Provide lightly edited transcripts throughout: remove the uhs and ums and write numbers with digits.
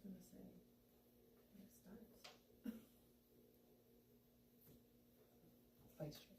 gonna say, when it starts. Vice Chair.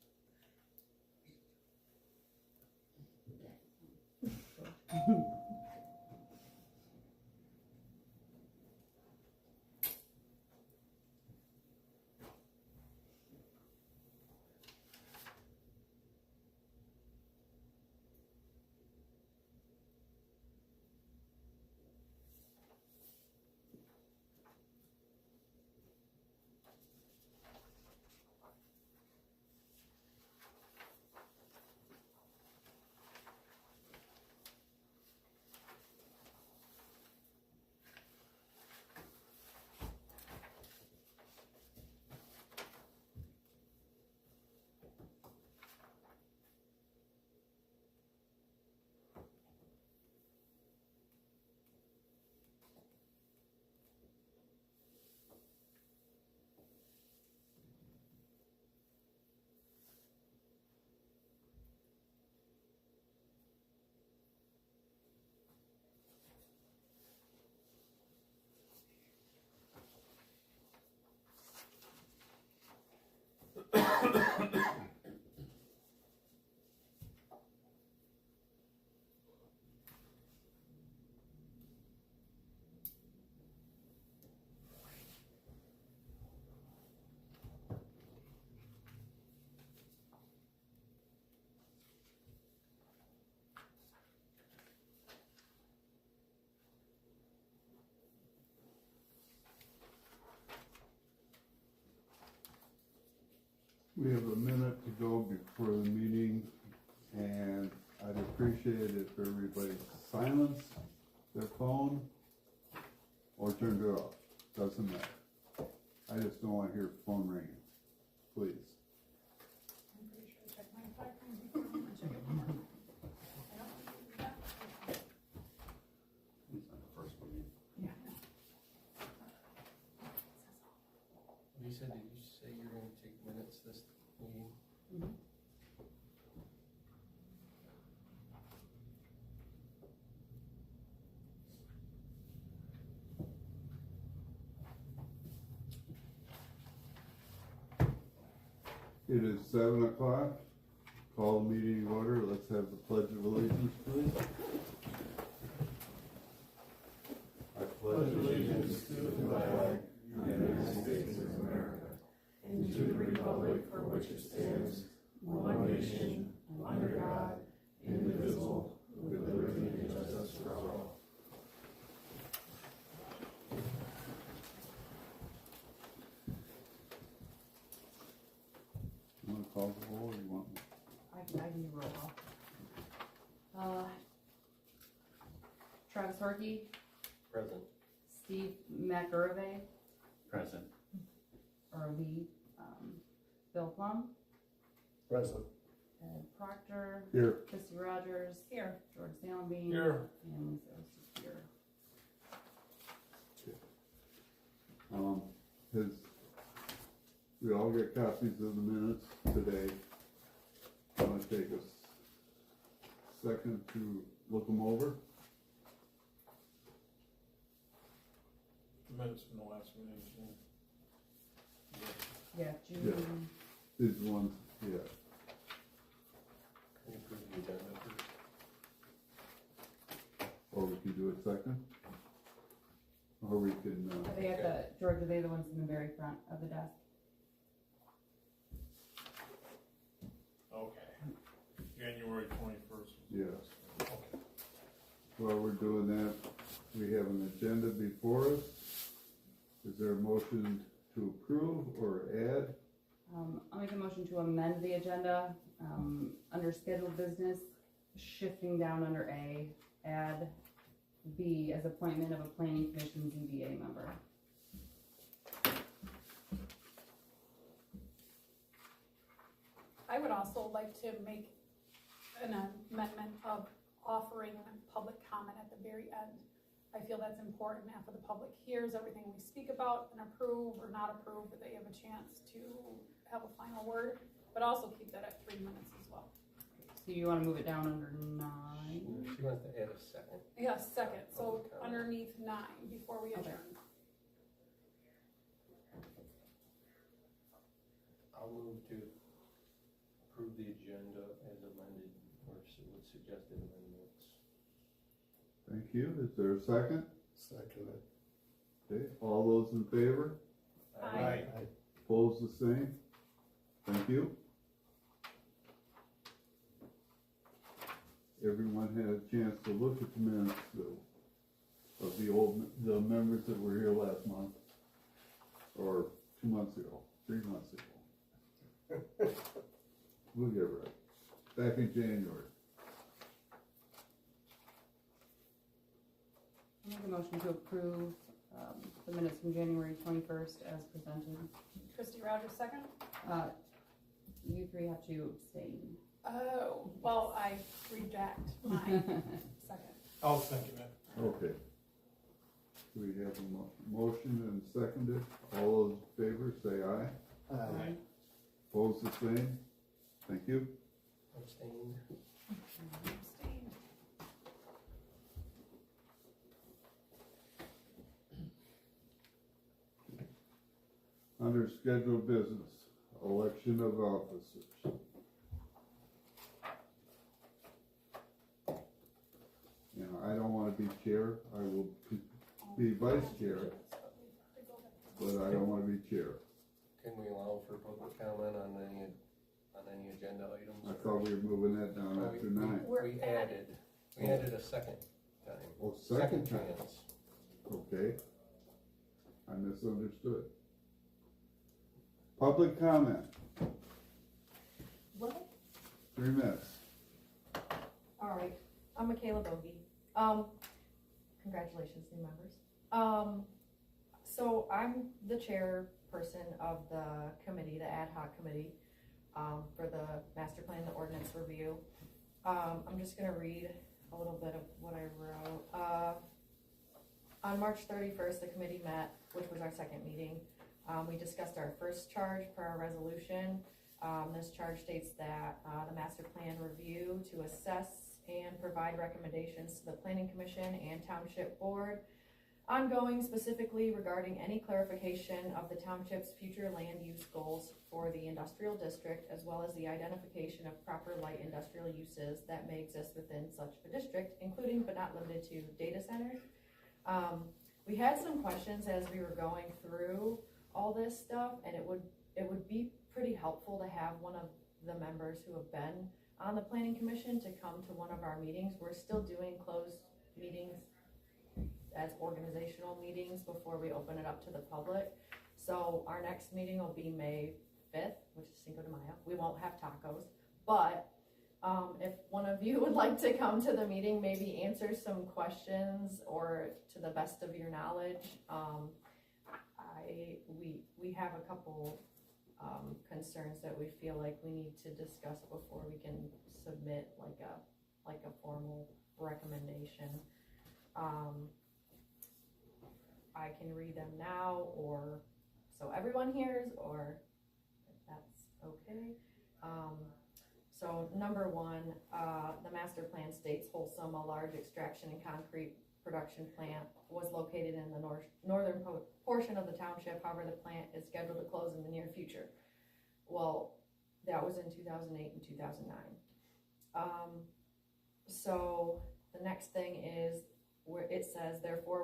We have a minute to go before the meeting, and I'd appreciate it if everybody silenced their phone or turned it off, doesn't matter. I just don't want to hear phone ringing, please. I'm pretty sure I checked mine 5 times before I'm gonna check it one more time. I don't think we do that. It's not the first one. Yeah. You said, did you say you're gonna take minutes this meeting? Mhm. It is 7 o'clock. Call the meeting to order. Let's have the pledge of allegiance, please. I pledge allegiance to the flag of the United States of America and to the republic for which it stands, one nation, under God, indivisible, with liberty and justice for all. You want to call the roll or you want me? I can roll off. Travis Harkey, Present. Steve McGurvey, Present. or Lee, Bill Plum, Present. Ed Proctor, Here. Christy Rogers, Here. George Sallenbean, Here. and Lisa Oster here. We all get copies of the minutes today. I want to take a second to look them over. The minutes from the last meeting. Yeah, June. These ones, yeah. Can you approve the agenda first? Or we can do it second. Or we can, Are they at the, George, are they the ones in the very front of the desk? Okay. January 21st. yes. Okay. While we're doing that, we have an agenda before us. Is there a motion to approve or add? I'll make a motion to amend the agenda, under scheduled business, shifting down under A, add B as appointment of a planning commission ZBA member. I would also like to make an amendment of offering public comment at the very end. I feel that's important after the public hears everything we speak about and approve or not approve, that they have a chance to have a final word, but also keep that at 3 minutes as well. So So you wanna move it down under 9? She wants to add a second. Yeah, second, so Public comment. underneath 9, before we Okay. adjourn. I'll move to approve the agenda as amended, or with suggested amendments. Thank you. Is there a second? Second it. Okay, all those in favor? Aye. Opposed, the same? Thank you. Everyone had a chance to look at the minutes of the members that were here last month, or 2 months ago, 3 months ago. We'll get it right. Back in January. I make a motion to approve, the minutes from January 21st as presented. Christie Rogers, second? You three have to abstain. Oh, well, I reject mine, second. I'll second it. Okay. We have a motion and seconded. All those in favor, say aye. Aye. Opposed, the same? Thank you. Abstained. Abstained. Under scheduled business, election of officers. You know, I don't wanna be chair, I will be vice chair, but I don't wanna be chair. Can we allow for public comment on any agenda items? I thought we were moving that down No, after 9. We added a second time. Oh, second time, chance. okay. I misunderstood. Public comment, What? 3 minutes. All right, I'm Michaela Bogey. Congratulations, new members. So I'm the chairperson of the committee, the ad hoc committee, for the master plan, the ordinance review. I'm just gonna read a little bit of what I wrote. On March 31st, the committee met, which was our second meeting. We discussed our first charge per our resolution. This charge states that the master plan review to assess and provide recommendations to the planning commission and township board ongoing, specifically regarding any clarification of the township's future land use goals for the industrial district, as well as the identification of proper light industrial uses that may exist within such a district, including but not limited to data centers. We had some questions as we were going through all this stuff, and it would be pretty helpful to have one of the members who have been on the planning commission to come to one of our meetings. We're still doing closed meetings as organizational meetings before we open it up to the public. So our next meeting will be May 5th, which is Cinco de Mayo. We won't have tacos, but if one of you would like to come to the meeting, maybe answer some questions or to the best of your knowledge. We have a couple concerns that we feel like we need to discuss before we can submit like a formal recommendation. I can read them now, or so everyone hears, or if that's okay. So number 1, the master plan states Wholesome, a large extraction and concrete production plant, was located in the northern portion of the township. However, the plant is scheduled to close in the near future. Well, that was in 2008 and 2009. So the next thing is where it says, therefore,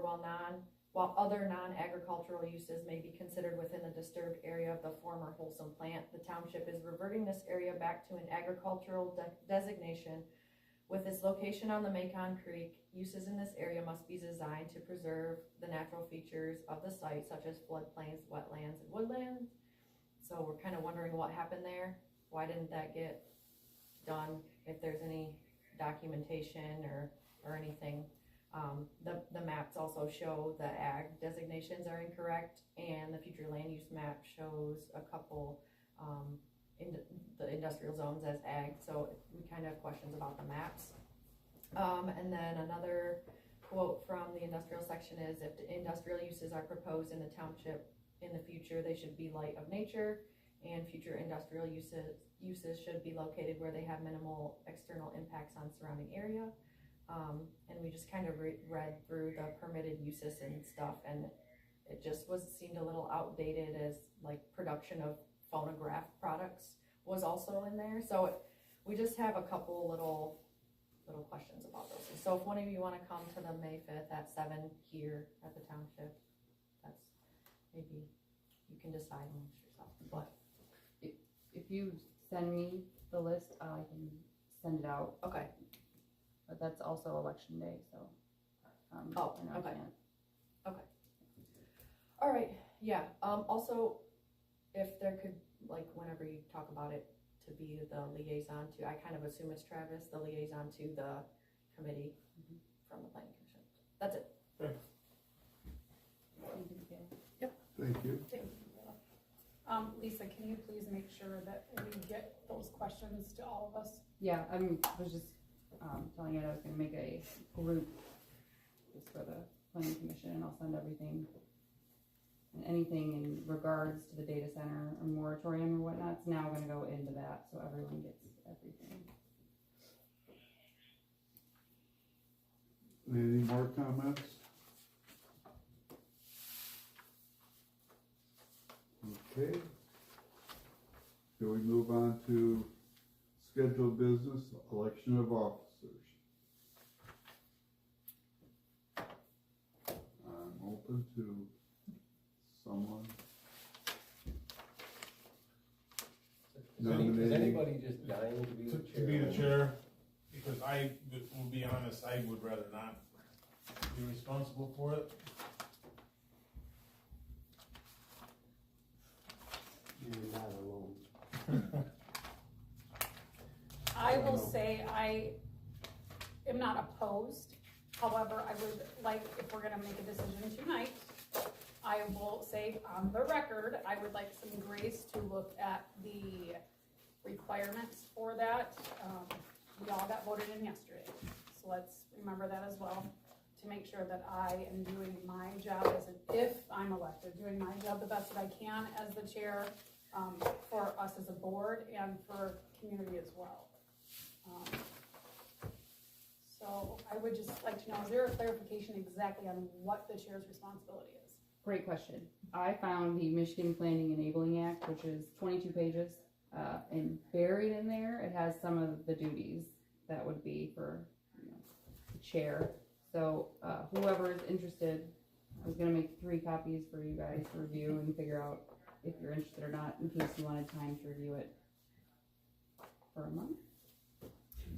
while other non-agricultural uses may be considered within the disturbed area of the former Wholesome plant, the township is reverting this area back to an agricultural designation. With its location on the Macon Creek, uses in this area must be designed to preserve the natural features of the site, such as floodplains, wetlands, and woodlands. So we're kind of wondering what happened there. Why didn't that get done? If there's any documentation or anything. The maps also show the ag designations are incorrect, and the future land use map shows a couple the industrial zones as ag, so we kind of have questions about the maps. And then another quote from the industrial section is, if the industrial uses are proposed in the township in the future, they should be light of nature and future industrial uses should be located where they have minimal external impacts on surrounding area. And we just kind of read through the permitted uses and stuff, and it just seemed a little outdated, as like production of phonograph products was also in there. So we just have a couple little questions about those. So if one of you wanna come to the May 5th at 7 here at the Township, that's, maybe you can decide amongst yourself, but. If you send me the list, I can send it out, Okay, but that's also election day, so. Oh, I know I okay. can't. all right, yeah, also, if there could, like, whenever you talk about it, to be the liaison to, I kind of assume it's Travis, the liaison to the committee from the planning commission. That's it. Thank you. Thank you. Lisa, can you please make sure that we get those questions to all of us? Yeah, was just, telling you I was gonna make a group just for the planning commission, and I'll send everything. And anything in regards to the data center or moratorium or whatnot, it's now gonna go into that, so everyone gets everything. Any more comments? Okay. Shall we move on to scheduled business, election of officers? I'm open to someone Is nominating. anybody just dying to be the chair? To be the chair, because I, will be honest, I would rather not be responsible for it. You're not alone. I will say I am not opposed. However, I would like, if we're gonna make a decision tonight, I will say on the record, I would like some grace to look at the requirements for that. We all got voted in yesterday, so let's remember that as well, to make sure that I am doing my job if I'm elected, doing my job the best that I can as the chair, for us as a board and for community as well. So I would just like to know, is there a clarification exactly on what the chair's responsibility is? Great question. I found the Michigan Planning Enabling Act, which is 22 pages, and buried in there, it has some of the duties that would be for, the chair. So, whoever is interested, I was gonna make 3 copies for you guys to review and figure out if you're interested or not, in case you wanted time to review it for a month.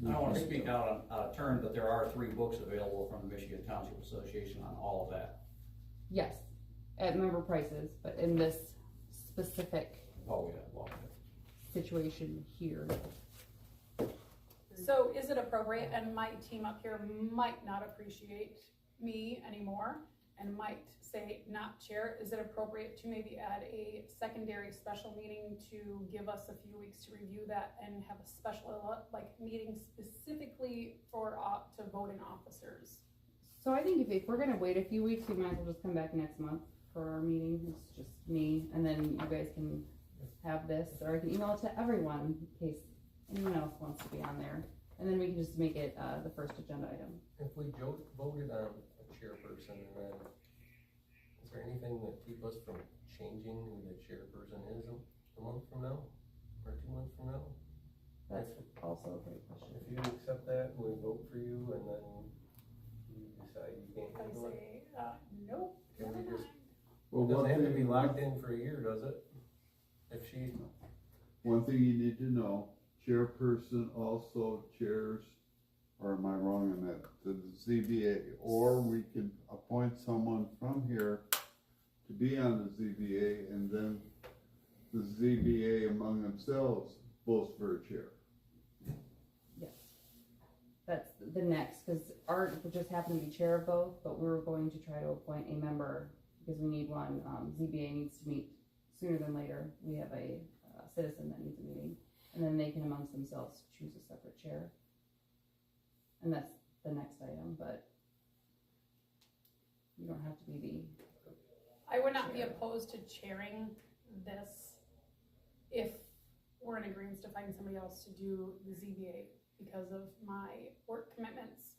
I don't want to speak out of turn, but there are 3 books available from the Michigan Township Association on all of that. Yes, at member prices, but in this specific Oh, yeah, well, situation here. So is it appropriate, and my team up here might not appreciate me anymore, and might say not chair, is it appropriate to maybe add a secondary special meeting to give us a few weeks to review that and have a special, meeting specifically for, to voting officers? So I think if we're gonna wait a few weeks, we might as well just come back next month for our meeting. It's just me, and then you guys can have this, or I can email it to everyone in case anyone else wants to be on there. And then we can just make it, the first agenda item. If we voted on a chairperson, and then, is there anything that keep us from changing who the chairperson is a month from now, or 2 months from now? That's also a great question. If you accept that, and we vote for you, and then you decide you can't I handle it, say, nope, Can we never just- mind. Well, it doesn't one have to be thing, locked in for a year, does it? If she, one thing you need to know, chairperson also chairs, or am I wrong on that, the ZBA, or we can appoint someone from here to be on the ZBA, and then the ZBA among themselves votes for a chair. Yes. That's the next, cause Art would just happen to be chair of both, but we were going to try to appoint a member, because we need one. ZBA needs to meet sooner than later. We have a citizen that needs a meeting, and then they can amongst themselves choose a separate chair. And that's the next item, but you don't have to be I would not be opposed to chairing this in agreement to find somebody else to do the ZBA because of my work commitments,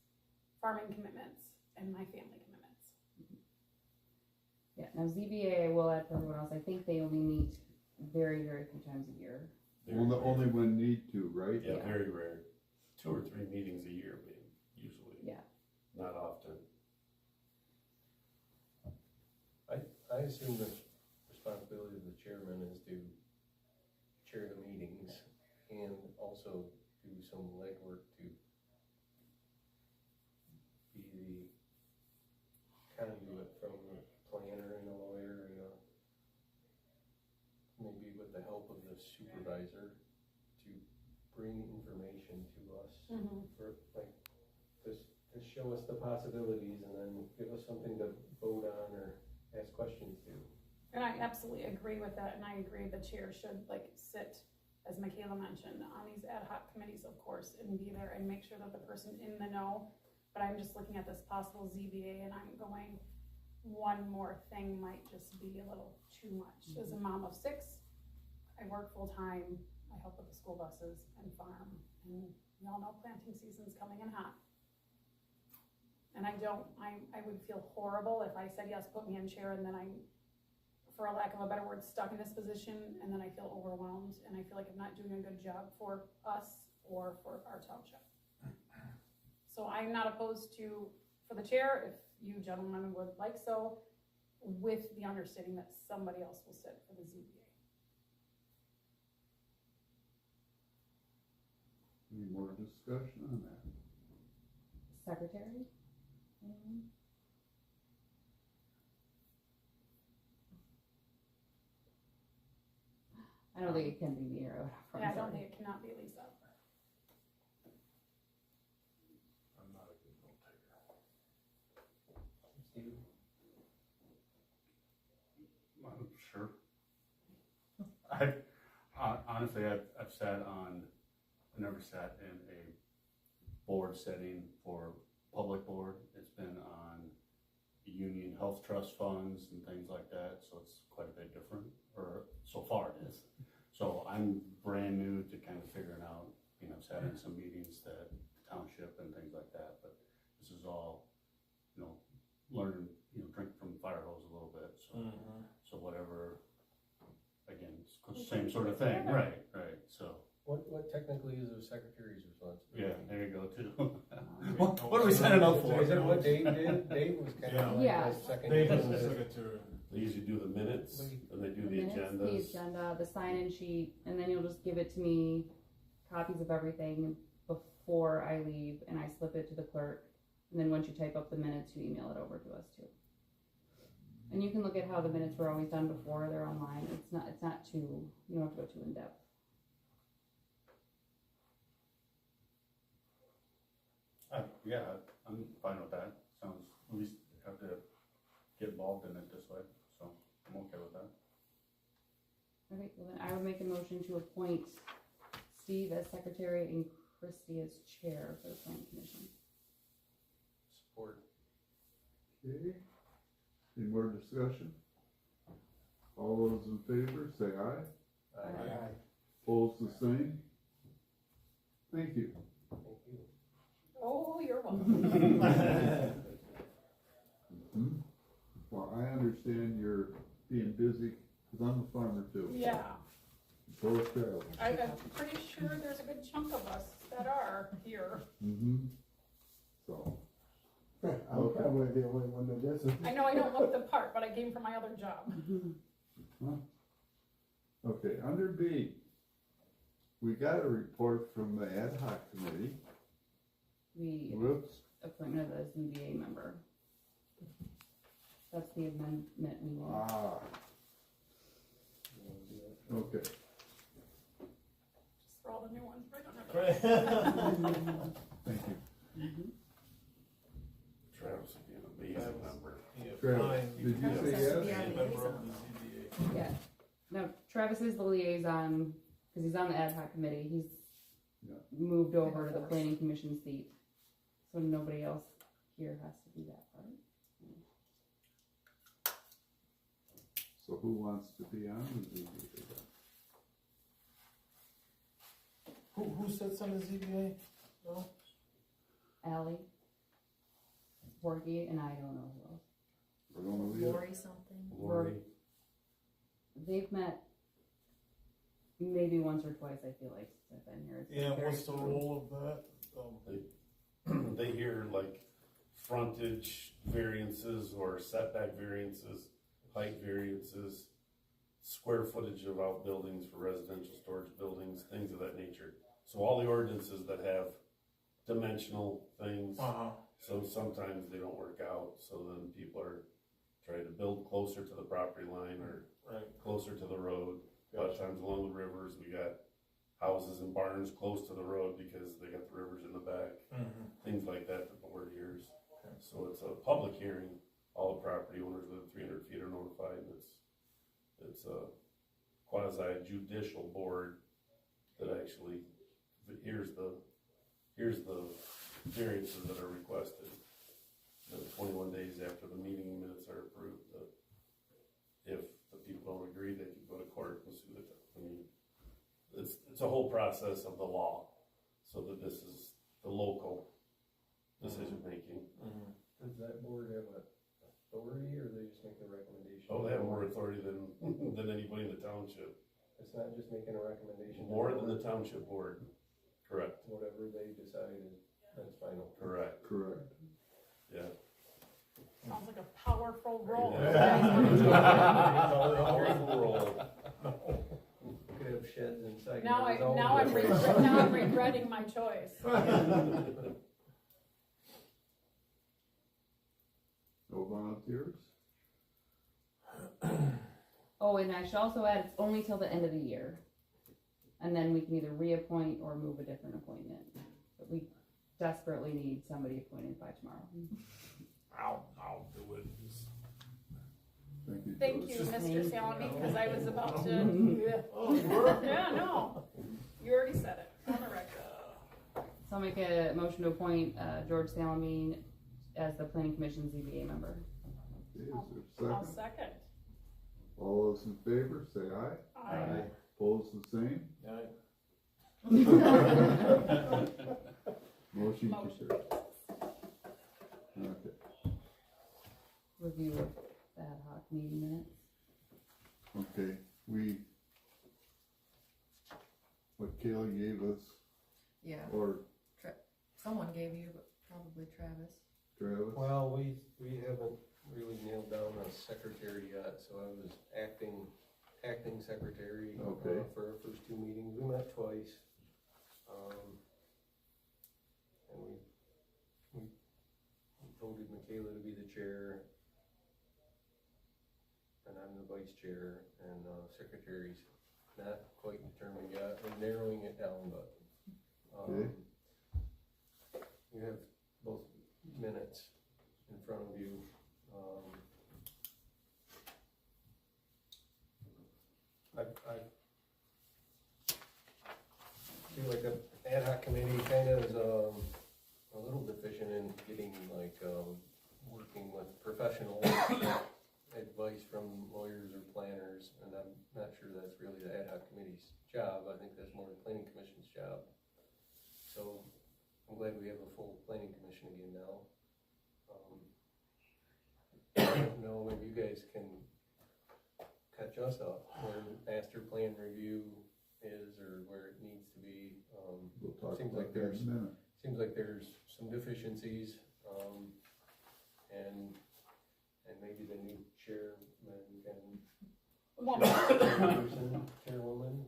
farming commitments, and my family commitments. Yeah, now ZBA, I will add for everyone else, I think they only meet very, very few times a year. Only when need to, right? Yeah, Yeah. very rare. 2 or 3 meetings a year, usually. Yeah. Not often. I assume the responsibility of the chairman is to chair the meetings and also do some legwork to be the conduit from the planner and the lawyer and maybe with the help of the supervisor to bring information to us for like to show us the possibilities and then give us something to vote on or ask questions to. And I absolutely agree with that, and I agree the chair should like sit, as Michaela mentioned, on these ad hoc committees, of course, and be there and make sure that the person in the know. But I'm just looking at this possible ZBA and I'm going, one more thing might just be a little too much. As a mom of 6, I work full time, I help with the school buses and farm, and we all know planting season's coming in hot. And I would feel horrible if I said, yes, put me in chair, and then I'm, for a lack of a better word, stuck in this position, and then I feel overwhelmed, and I feel like I'm not doing a good job for us or for our township. So I'm not opposed to, for the chair, if you gentlemen would like so, with the understanding that somebody else will sit for the ZBA. Any more discussion on that? Secretary? Anyone? I don't think it can be me or whatever. Yeah, I don't think it cannot be Lisa. I'm not a good note taker. Steve? Sure. Honestly, I've sat on, I never sat in a board setting for public board. It's been on union health trust funds and things like that, so it's quite a bit different, or so far it is. So I'm brand new to kind of figuring out, I've sat in some meetings that township and things like that, but this is all, learning, drink from the fire hose a little bit, so. So whatever, again, it's the same sort of thing, right, so. What technically is a secretary's responsibility? Yeah, there you go too. What are we signing up for? Is that what Dave did? Dave was kind of like Yeah. the second. Dave is the secretary. They usually do the minutes, and they do the minutes, agendas. The agenda, the sign-in sheet, and then you'll just give it to me, copies of everything before I leave, and I slip it to the clerk. And then once you type up the minutes, you email it over to us too. And you can look at how the minutes were always done before, they're online. It's not too, you don't have to go too in depth. Yeah, I'm fine with that. Sounds, at least have to get involved in it this way, so I'm okay with that. Okay, well then I would make a motion to appoint Steve as secretary and Christy as chair for the planning commission. Support. Okay, any more discussion? All those in favor, say aye. Aye. Opposed, the same? Thank you. Thank you. Oh, you're welcome. Well, I understand you're being busy, because I'm a farmer too. Yeah, So is Travis. I'm pretty sure there's a good chunk of us that are here. So, I'm probably the only one that doesn't. I know I don't look the part, but I came from my other job. okay, under B, we got a report from the ad hoc committee. The Whoops, appointment of a ZBA member. That's the amendment we want. Okay. Just throw all the new ones right under there. Thank you. Travis would be an amazing member. Travis, did you say yes? Member of the ZBA. Yeah. No, Travis is the liaison, because he's on the ad hoc committee. He's moved over to the planning commission seat. So nobody else here has to do that part. So who wants to be on the ZBA? Who sits on the ZBA? No? Ally, Porgy, and I don't know who else. We're gonna leave it. Lori something. Lori, They've met maybe once or twice, I feel like, since I've been here. It's Yeah, very what's the small. role of that? they hear like frontage variances or setback variances, height variances, square footage of outbuildings for residential storage buildings, things of that nature. So all the ordinances that have dimensional things, Uh-huh. so sometimes they don't work out, so then people are trying to build closer to the property line or Right. closer to the road. A lot of Gotcha. times along the rivers, we got houses and barns close to the road because they got the rivers in the back, things like that the board hears. Okay. So it's a public hearing, all the property owners within 300 feet are notified, and it's a quasi judicial board that actually here's the variances that are requested. And 21 days after the meeting minutes are approved, if the people don't agree, they can go to court and sue the, I mean, it's a whole process of the law, so that this is the local decision making. Does that board have a authority, or they just make a recommendation? Oh, they have more authority than anybody in the township, It's not just making a recommendation. more than the township board, correct, Whatever they decide is, that's final. correct, Correct. yeah. Sounds like a powerful role. Powerful role. Could have sheds inside. Now now I'm regretting my choice. No volunteers? Oh, and I should also add, it's only till the end of the year. And then we can either reappoint or move a different appointment. But we desperately need somebody appointed by tomorrow. I'll do it. Thank you. Thank you, George. Mr. Salome, because I was about to. Oh, you were? Yeah, no, you already said it on the record. So I'll make a motion to appoint George Salamine as the planning commission ZBA member. Okay, is there a I'll second? second. All those in favor, say aye. Aye. Opposed, the same? Yeah. Motion Motion. carries. Okay, Review of the ad hoc meeting minutes. okay, what Kayla gave us, Yeah, or someone gave you, but probably Travis. Travis? Well, we haven't really nailed down a secretary yet, so I was acting secretary. Okay. For our first two meetings, we met twice. And we voted Michaela to be the chair. And I'm the vice chair, and secretary's not quite determined yet. We're narrowing it down, but, Okay. you have both minutes in front of you. I feel like the ad hoc committee kind of is, a little deficient in getting working with professionals, advice from lawyers or planners, and I'm not sure that's really the ad hoc committee's job. I think that's more the planning commission's job. So I'm glad we have a full planning commission again now. I don't know, maybe you guys can catch us up where the master plan review is or where it needs to be. We'll talk seems about like that in a minute. Seems like there's some deficiencies, and maybe the new chairman can. Chairwoman,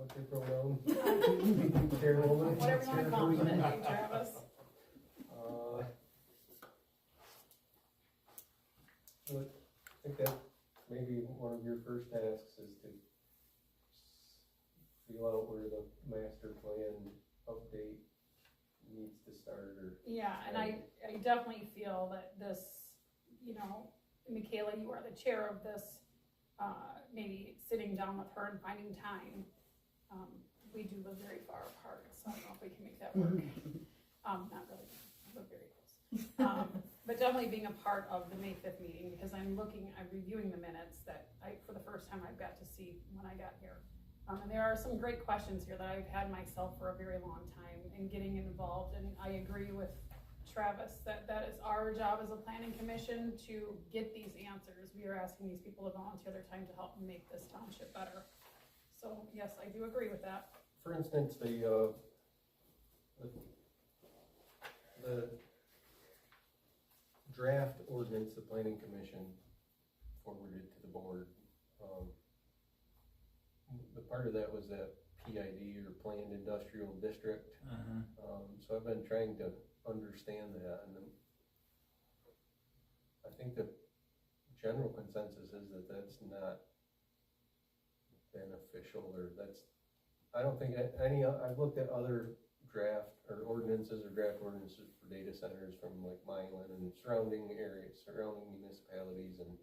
what's your pronoun? Chairwoman? Whatever you want to call me, that name, Travis. I think that maybe one of your first tasks is to feel out where the master plan update needs to start, or. Yeah, and I definitely feel that this, Michaela, you are the chair of this, maybe sitting down with her and finding time. We do live very far apart, so I don't know if we can make that work. Not really, but very close. But definitely being a part of the May 5th meeting, because I'm reviewing the minutes that for the first time I've got to see when I got here. And there are some great questions here that I've had myself for a very long time in getting involved, and I agree with Travis that that is our job as a planning commission to get these answers. We are asking these people to volunteer their time to help make this township better. So yes, I do agree with that. For instance, the draft ordinance the planning commission forwarded to the board, the part of that was that PID, or planned industrial district. So I've been trying to understand that, and then I think the general consensus is that that's not beneficial, or that's, I don't think any, I've looked at other draft or ordinances or draft ordinances for data centers from like Milan and surrounding areas, surrounding municipalities, and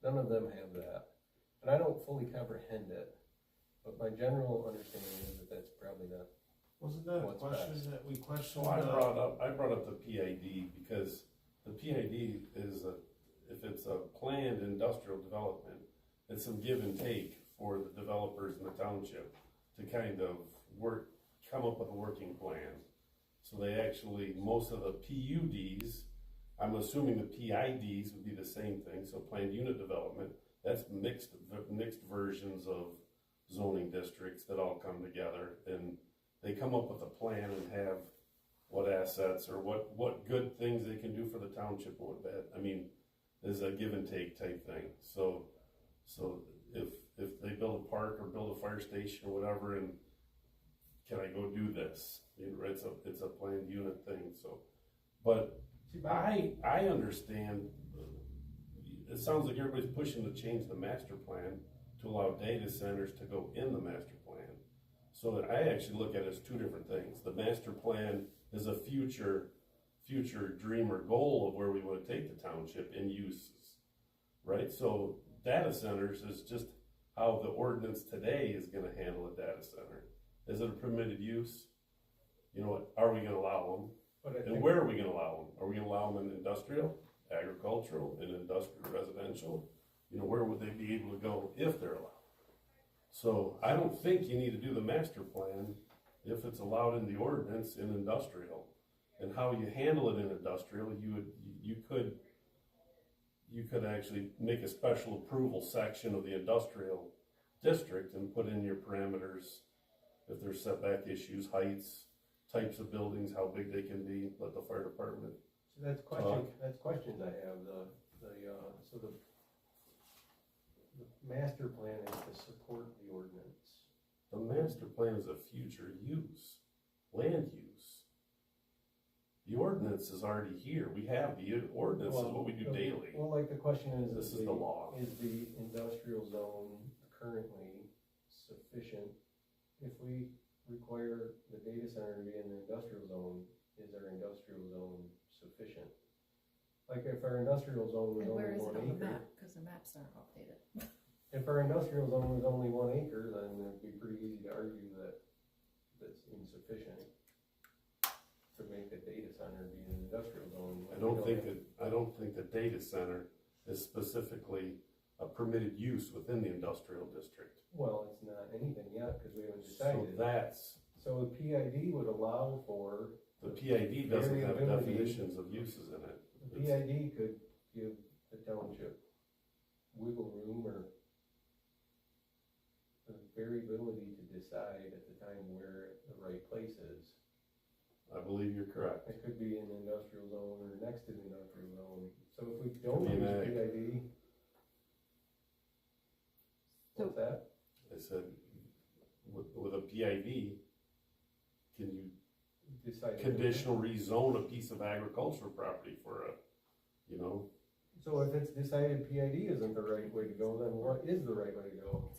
none of them have that. And I don't fully comprehend it, but my general understanding is that that's probably not. Wasn't that a What's question best? that we questioned? So I brought up the PID because the PID is if it's a planned industrial development, it's some give and take for the developers in the township to kind of come up with a working plan. So they actually, most of the PUDs, I'm assuming the PIDs would be the same thing, so planned unit development, that's mixed versions of zoning districts that all come together, and they come up with a plan and have what assets or what good things they can do for the township or what bad. I mean, there's a give and take type thing. So if they build a park or build a fire station or whatever, and can I go do this? You know, it's a planned unit thing. So, but I understand. It sounds like everybody's pushing to change the master plan to allow data centers to go in the master plan. So that I actually look at it as two different things. The master plan is a future dream or goal of where we want to take the township in uses, right? So data centers is just how the ordinance today is going to handle a data center. Is it a permitted use? You know what, are we going to allow them? And where are we going to allow them? Are we going to allow them in industrial, agricultural, and industrial residential? You know, where would they be able to go if they're allowed? So I don't think you need to do the master plan if it's allowed in the ordinance in industrial. And how you handle it in industrial, you could actually make a special approval section of the industrial district and put in your parameters, if there's setback issues, heights, types of buildings, how big they can be, let the fire department. So that's questions I have. So the master plan is to support the ordinance. The master plan is a future use, land use. The ordinance is already here. We have the ordinance, is what we do daily. Well, like the question is, This is the law. Is the industrial zone currently sufficient? If we require the data center to be in the industrial zone, is our industrial zone sufficient? Like if our industrial zone was And where only is it 1 on the acre. map? Because the maps aren't updated. If our industrial zone was only 1 acre, then it'd be pretty easy to argue that that's insufficient to make a data center be an industrial zone. I don't think the data center is specifically a permitted use within the industrial district. Well, it's not anything yet, because we haven't So decided. So the PID would allow for, the PID doesn't have Variability. definitions of uses in it. the PID could give the township wiggle room or the variability to decide at the time where the right place is. I believe you're correct. It could be in the industrial zone or next to the industrial zone. So if we don't Could be use an ag. PID, what's that? I said, with a PID, can you Decide. conditional rezone a piece of agricultural property for a, you know? So if it's decided PID isn't the right way to go, then what is the right way to go?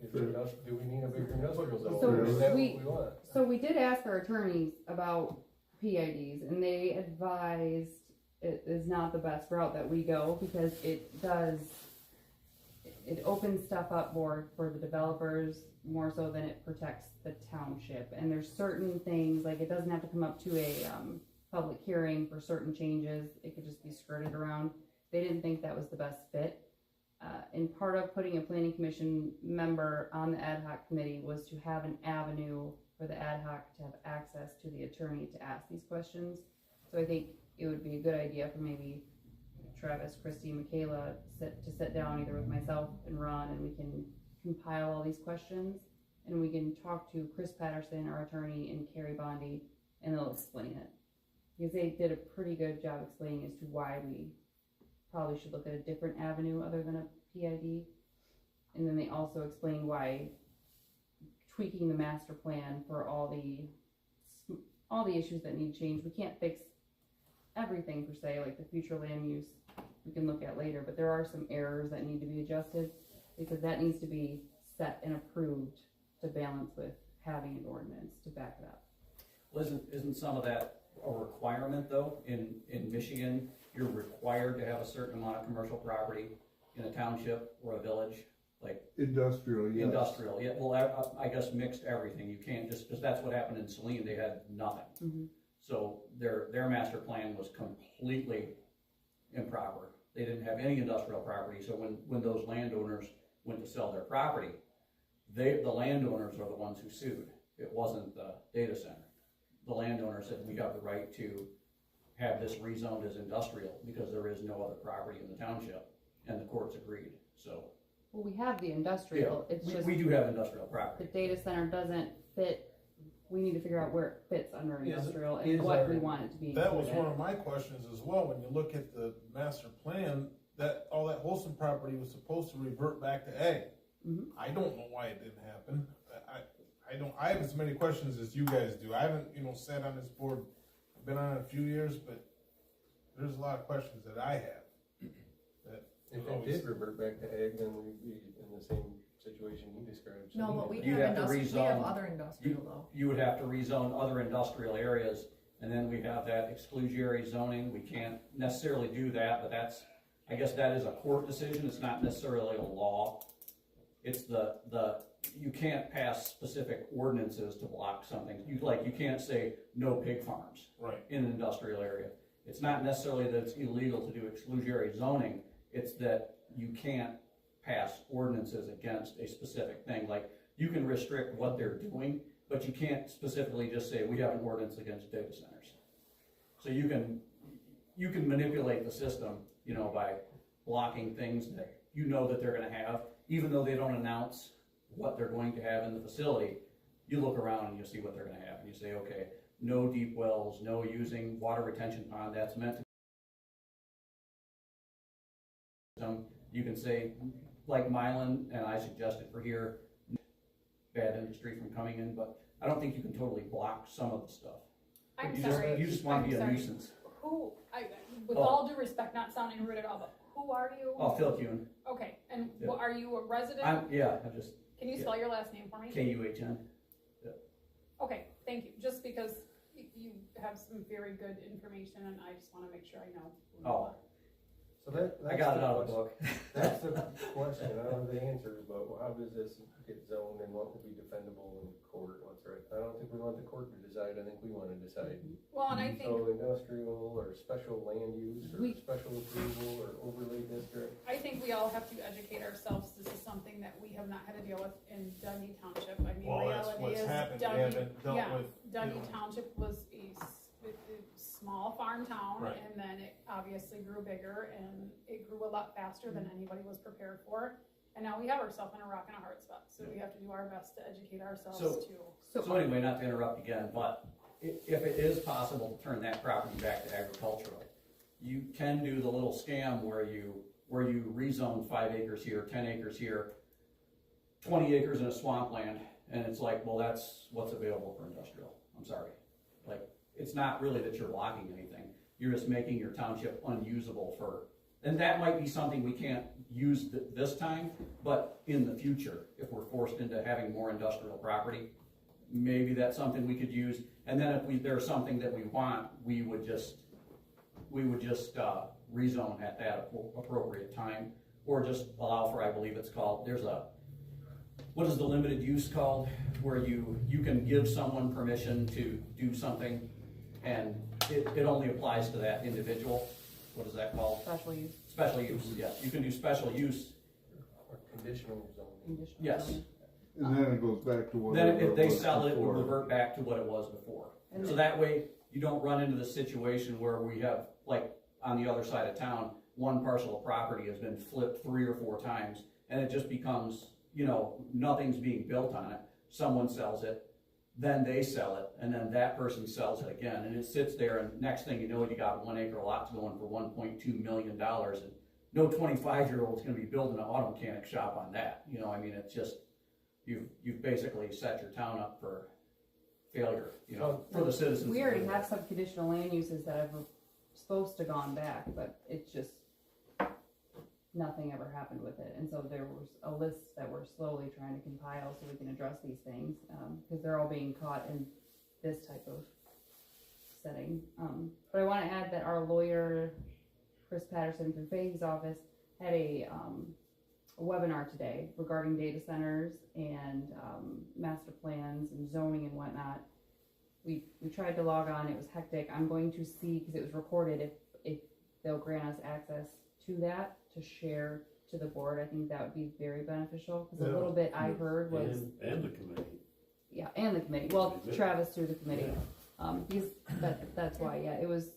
Is it do we need a bigger industrial zone? So Or is that we- what we want? So we did ask our attorneys about PIDs, and they advised it is not the best route that we go, because it opens stuff up more for the developers, more so than it protects the township. And there's certain things, like it doesn't have to come up to a public hearing for certain changes, it could just be skirted around. They didn't think that was the best fit. And part of putting a planning commission member on the ad hoc committee was to have an avenue for the ad hoc to have access to the attorney to ask these questions. So I think it would be a good idea for maybe Travis, Christy, Michaela to sit down either with myself and Ron, and we can compile all these questions, and we can talk to Chris Patterson, our attorney, and Carrie Bondi, and they'll explain it. Because they did a pretty good job explaining as to why we probably should look at a different avenue other than a PID. And then they also explain why tweaking the master plan for all the issues that need change. We can't fix everything per se, like the future land use we can look at later, but there are some errors that need to be adjusted because that needs to be set and approved to balance with having an ordinance to back it up. Well, isn't some of that a requirement though? In Michigan, you're required to have a certain amount of commercial property in a township or a village, like Industrial, yes. industrial. Yeah, well, I guess mixed everything. You can't just, because that's what happened in Saline. They had nothing. Mm-hmm. So their master plan was completely improper. They didn't have any industrial property. So when those landowners went to sell their property, the landowners are the ones who sued. It wasn't the data center. The landowner said, we have the right to have this rezoned as industrial because there is no other property in the township, and the courts agreed. So Well, we have the industrial, yeah, it's just we do have industrial the property. data center doesn't fit. We need to figure out where it fits under Is- industrial is and what our- we want it to be. That was included. one of my questions as well, when you look at the master plan, that, all that wholesome property was supposed to revert back to ag. Mhm. I don't know why it didn't happen. I have as many questions as you guys do. I haven't, sat on this board, I've been on it a few years, but there's a lot of questions that I have. That If it did revert back to ag, then we'd be in the same situation you described. No, but we You'd have have to we have rezone. other industrial though. You would have to rezone other industrial areas, and then we have that exclusionary zoning. We can't necessarily do that, but I guess that is a court decision. It's not necessarily a law. It's you can't pass specific ordinances to block something. You can't say no pig farms Right. in an industrial area. It's not necessarily that it's illegal to do exclusionary zoning. It's that you can't pass ordinances against a specific thing. Like, you can restrict what they're doing, but you can't specifically just say, we have an ordinance against data centers. So you can manipulate the system, by blocking things that that they're gonna have, even though they don't announce what they're going to have in the facility. You look around and you see what they're gonna have, and you say, okay, no deep wells, no using water retention pond, that's meant to. You can say, like Mylan, and I suggested for here, bad industry from coming in, but I don't think you can totally block some of the stuff. I'm You sorry. just want to be a I'm sorry. nuisance. With Oh. all due respect, not sounding rude at all, but who are you? Oh, Phil Kuhn. Okay, and Yeah. are you a resident? Can you spell your last name for me? Kuhn. Okay, thank you. Just because you have some very good information, and I just want to make sure I know who you Oh. are. So that's I got it the out of the question. book. That's the question. I don't have the answers, but how does this get zoned and what will be defendable in court? What's right? I don't think we want the court to decide. I think we want to decide. Well, and I think So industrial or special land use or special approval or overlay district. we all have to educate ourselves. This is something that we have not had to deal with in Dundee Township. I mean, Well, that's reality what's is happened. We Dundee, haven't dealt yeah, with, Dundee Township was a small farm town, Right. and then it obviously grew bigger, and it grew a lot faster than anybody was prepared for. And now we have ourselves in a rock and a hard spot, so we have to do our best to educate ourselves too. So anyway, not to interrupt again, but if it is possible to turn that property back to agricultural, you can do the little scam where you rezone 5 acres here, 10 acres here, 20 acres in a swampland, and it's like, well, that's what's available for industrial. I'm sorry. Like, it's not really that you're blocking anything. You're just making your township unusable and that might be something we can't use this time, but in the future, if we're forced into having more industrial property, maybe that's something we could use. And then if there's something that we want, we would just rezone at that appropriate time, or just allow for, I believe it's called, what is the limited use called, where you can give someone permission to do something, and it only applies to that individual. What is that called? Special use. Special use, yes. You can do special use, conditional zoning. conditional Yes. zoning. And then it goes back to what. Then if they sell it, it would revert back to what it was before. And So then- that way, you don't run into the situation where we have, like, on the other side of town, one parcel of property has been flipped 3 or 4 times, and it just becomes, nothing's being built on it. Someone sells it, then they sell it, and then that person sells it again, and it sits there, and next thing you know, you got 1 acre lots going for $1.2 million, and no 25-year-old's gonna be building an auto mechanic shop on that, it's just, you've basically set your town up for failure, for the citizens. We already have some conditional land uses that have supposed to gone back, but it's just, nothing ever happened with it. And so there was a list that we're slowly trying to compile so we can address these things, because they're all being caught in this type of setting. But I want to add that our lawyer, Chris Patterson from Fahey's office, had a webinar today regarding data centers and master plans and zoning and whatnot. We tried to log on, it was hectic. I'm going to see, because it was recorded, if they'll grant us access to that to share to the board. I think that would be very beneficial, because a little bit I heard was, And the committee. yeah, and the committee, well, Travis through the committee. Because that's why, yeah, it was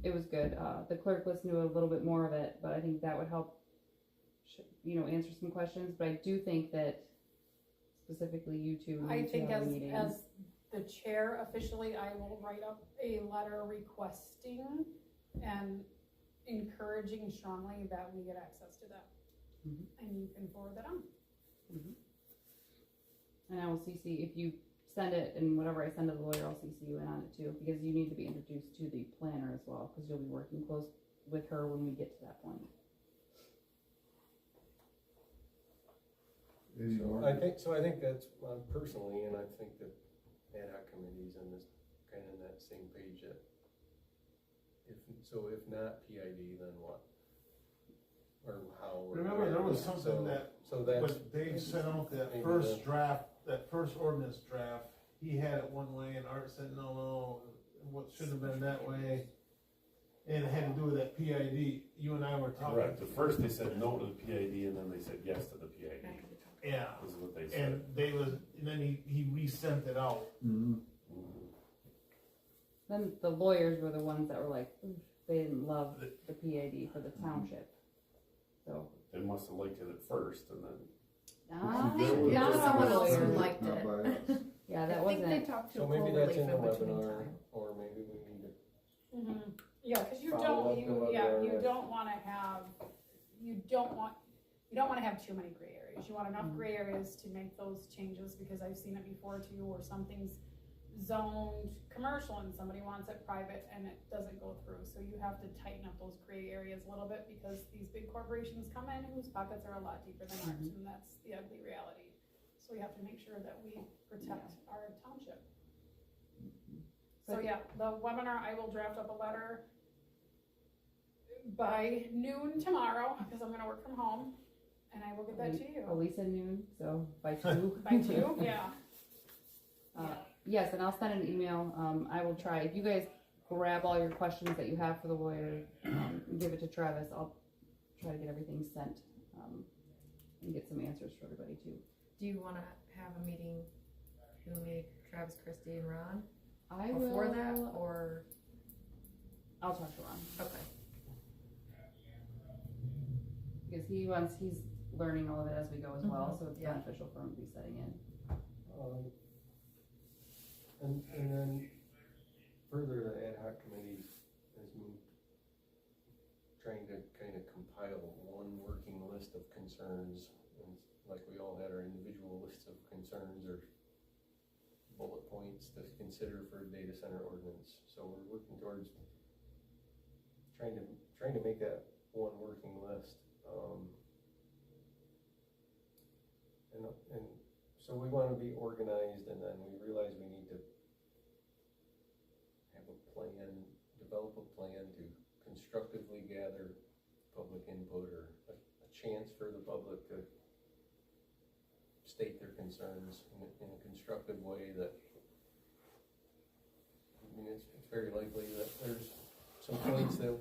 good. The clerk listened to a little bit more of it, but I think that would help answer some questions. But I do think that specifically you two I need to think have a meeting. as the chair officially, I will write up a letter requesting and encouraging strongly that we get access to that. Mhm. And you can forward that on. And I will CC, if you send it, and whatever I send to the lawyer, I'll CC you in on it too, because you need to be introduced to the planner as well, because you'll be working close with her when we get to that point. Any more? I think that's, personally, and I think that ad hoc committees on this, kind of in that same page that if not PID, then what? Or how? or Remember, where? there was something So- that, So that's, but Dave sent out that maybe first draft, that first ordinance draft, he had it one way and Art said, no, what should have been that way. And it had to do with that PID, you and I were talking. Correct. At first they said no to the PID and then they said yes to the PID. Yeah, This is what they said. and then he resent it out. Mhm. Then the lawyers were the ones that were like, "Oof," they didn't love the PAD for the township. So. They must have liked it at first and then. That Yeah, was someone else just liked not it. by us. Yeah, that I think they wasn't, talked to so maybe Cloverleaf that's in the between webinar, time. or maybe we need to, Yeah, cause you Follow don't, up the webinar you with- don't wanna have, you don't wanna have too many gray areas. You want enough gray areas to make those changes, because I've seen it before too, where something's zoned commercial and somebody wants it private and it doesn't go through. So you have to tighten up those gray areas a little bit, because these big corporations come in whose pockets are a lot deeper than ours, and that's the ugly reality. So we have to make sure that we protect our township. So yeah, the webinar, I will draft up a letter by noon tomorrow, because I'm gonna work from home, and I will get that to you. Elise at noon, so by 2. By 2, yeah. Yes, and I'll send an email. I will try, if you guys grab all your questions that you have for the lawyer, and give it to Travis, I'll try to get everything sent, and get some answers for everybody too. Do you wanna have a meeting, me, Travis, Christie, and Ron I before will, that, or, I'll talk to Ron, okay. because he's learning all of it as we go as well, so it's Yeah. beneficial for him to be setting in. and then further, the ad hoc committee has moved, trying to kind of compile one working list of concerns, and like we all had our individual lists of concerns or bullet points to consider for data center ordinance. So we're working towards trying to make that one working list. And so we want to be organized, and then we realize we need to have a plan, develop a plan to constructively gather public input, or a chance for the public to state their concerns in a constructive way that, it's very likely that there's some points that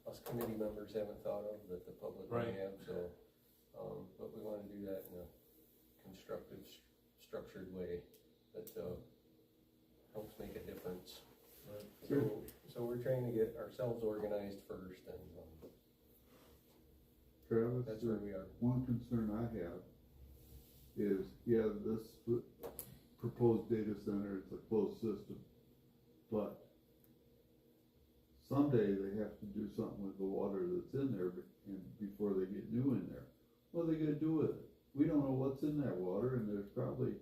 us committee members haven't thought of that the public may Right. have, so, but we wanna do that in a constructive, structured way that, helps make a difference. So we're trying to get ourselves organized first, and, Travis, that's where we are. one concern I have is, yeah, this proposed data center, it's a closed system, but someday they have to do something with the water that's in there before they get new in there. What are they gonna do with it? We don't know what's in that water, and there's probably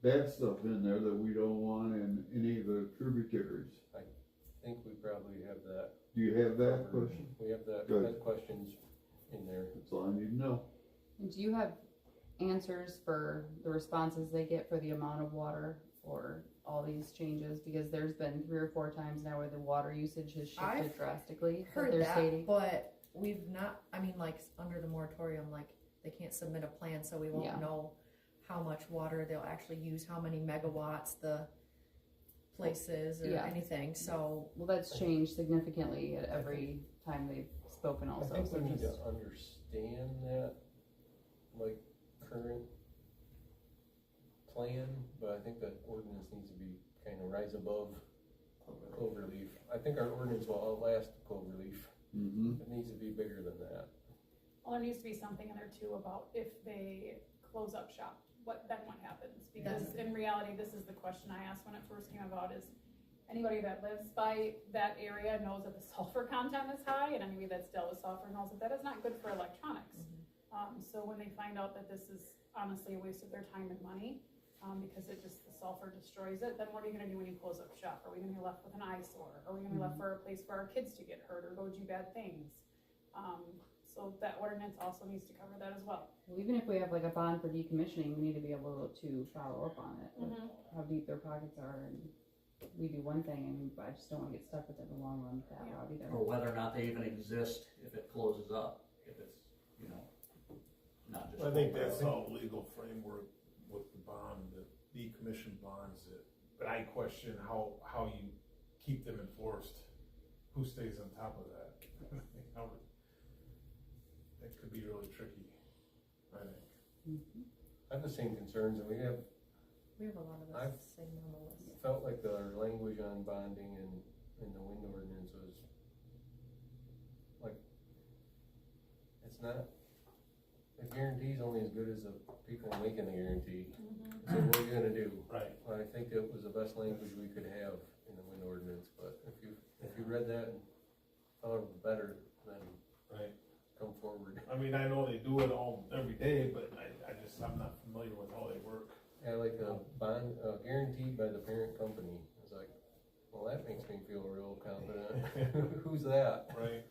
bad stuff in there that we don't want in any of the tributaries. I think we probably have that. Do you have that covered. question? We have that, Good. that questions in there. That's all I need to know. And do you have answers for the responses they get for the amount of water for all these changes? Because there's been 3 or 4 times now where the water usage has shifted I've drastically. Heard they're that, stating. but we've not, I mean, like, under the moratorium, like, they can't submit a plan, so we won't Yeah. know how much water they'll actually use, how many megawatts the place is, or Yeah. anything, so. Well, that's changed significantly at every time they've spoken also. I think so we need just- to understand that, like, current plan, but I think that ordinance needs to be kind of rise above cloverleaf. I think our ordinance will outlast cloverleaf. Mm-hmm. It needs to be bigger than that. Well, there needs to be something in there too about if they close up shop, what happens? Because in reality, this is the question I asked when it first came about is, anybody that lives by that area knows that the sulfur content is high, and anybody that's dealt with sulfur knows that that is not good for electronics. So when they find out that this is honestly a waste of their time and money, because the sulfur destroys it, then what are you gonna do when you close up shop? Are we gonna be left with an eyesore? Are we gonna be left for a place for our kids to get hurt or go do bad things? So that ordinance also needs to cover that as well. Well, even if we have like a bond for decommissioning, we need to be able to follow up on it, with how deep their pockets are, and we do one thing, and I just don't wanna get stuck with it in the long run that route either. Or whether or not they even exist if it closes up, if it's, you know, not just. I think that's all legal framework with the bond, the decommission bonds, but I question how you keep them enforced. Who stays on top of that? That could be really tricky, I think. I have the same concerns, and we have We have a lot of I've- the same on the list. felt like our language on bonding and in the wind ordinance was like, it's not, the guarantee's only as good as the people making the guarantee. So what are you gonna do? Right. I think it was the best language we could have in the wind ordinance, but if you read that and thought it was better, then Right. come forward. I mean, I know they do it all every day, but I'm not familiar with how they work. Yeah, like a bond, guaranteed by the parent company. It's like, well, that makes me feel real confident. Who's that? Right.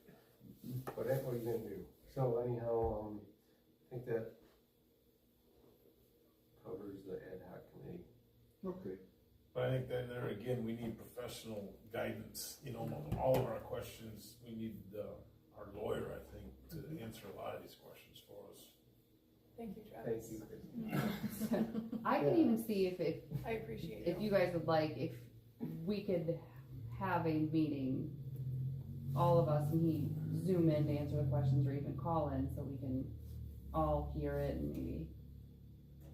But that's what you gonna do. So anyhow, I think that covers the ad hoc committee. Okay. But I think that there again, we need professional guidance, you know, all of our questions, we need, our lawyer, I think, to answer a lot of these questions for us. Thank you, Travis. Thank you, Christine. I can even see if I appreciate if you guys would like, if we could have a meeting, all of us, and he zoom in to answer the questions, or even call in, so we can all hear it, and maybe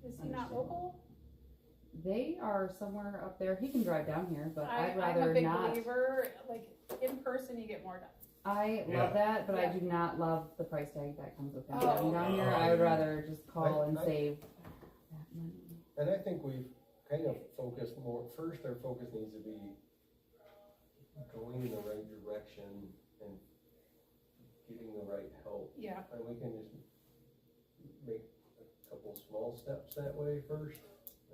Is he not local? they are somewhere up there. He can drive down here, but I'd I'm a rather big not. believer, like, in person, you get more done. I Yeah. love that, but I Yeah. do not love the price tag that comes with him Oh, driving down okay. here. I would rather just call and I- save that money. And I think we've kind of focused more, first our focus needs to be going in the right direction and getting the right help. Yeah. And we can just make a couple small steps that way first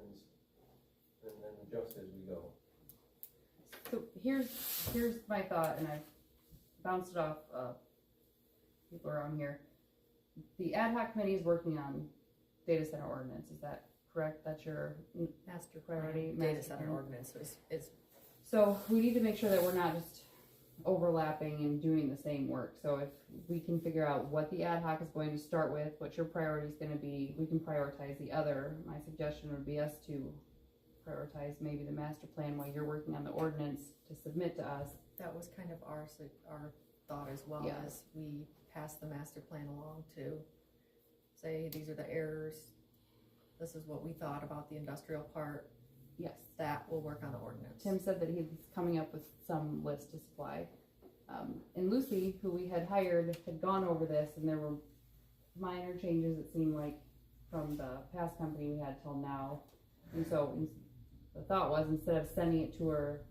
and then adjust as we go. So here's my thought, and I've bounced it off people around here. The ad hoc committee is working on data center ordinance. Is that correct? That's your Master priority? plan, data master center plan? ordinance is So we need to make sure that we're not just overlapping and doing the same work. So if we can figure out what the ad hoc is going to start with, what your priority is going to be, we can prioritize the other. My suggestion would be us to prioritize maybe the master plan while you're working on the ordinance to submit to us. that was kind of our thought as well, Yeah. as we pass the master plan along to say, these are the errors, this is what we thought about the industrial part, Yes. that will work on the ordinance. Tim said that he's coming up with some list to supply. And Lucy, who we had hired, had gone over this, and there were minor changes, it seemed like, from the past company we had till now. And so the thought was, instead of sending it to her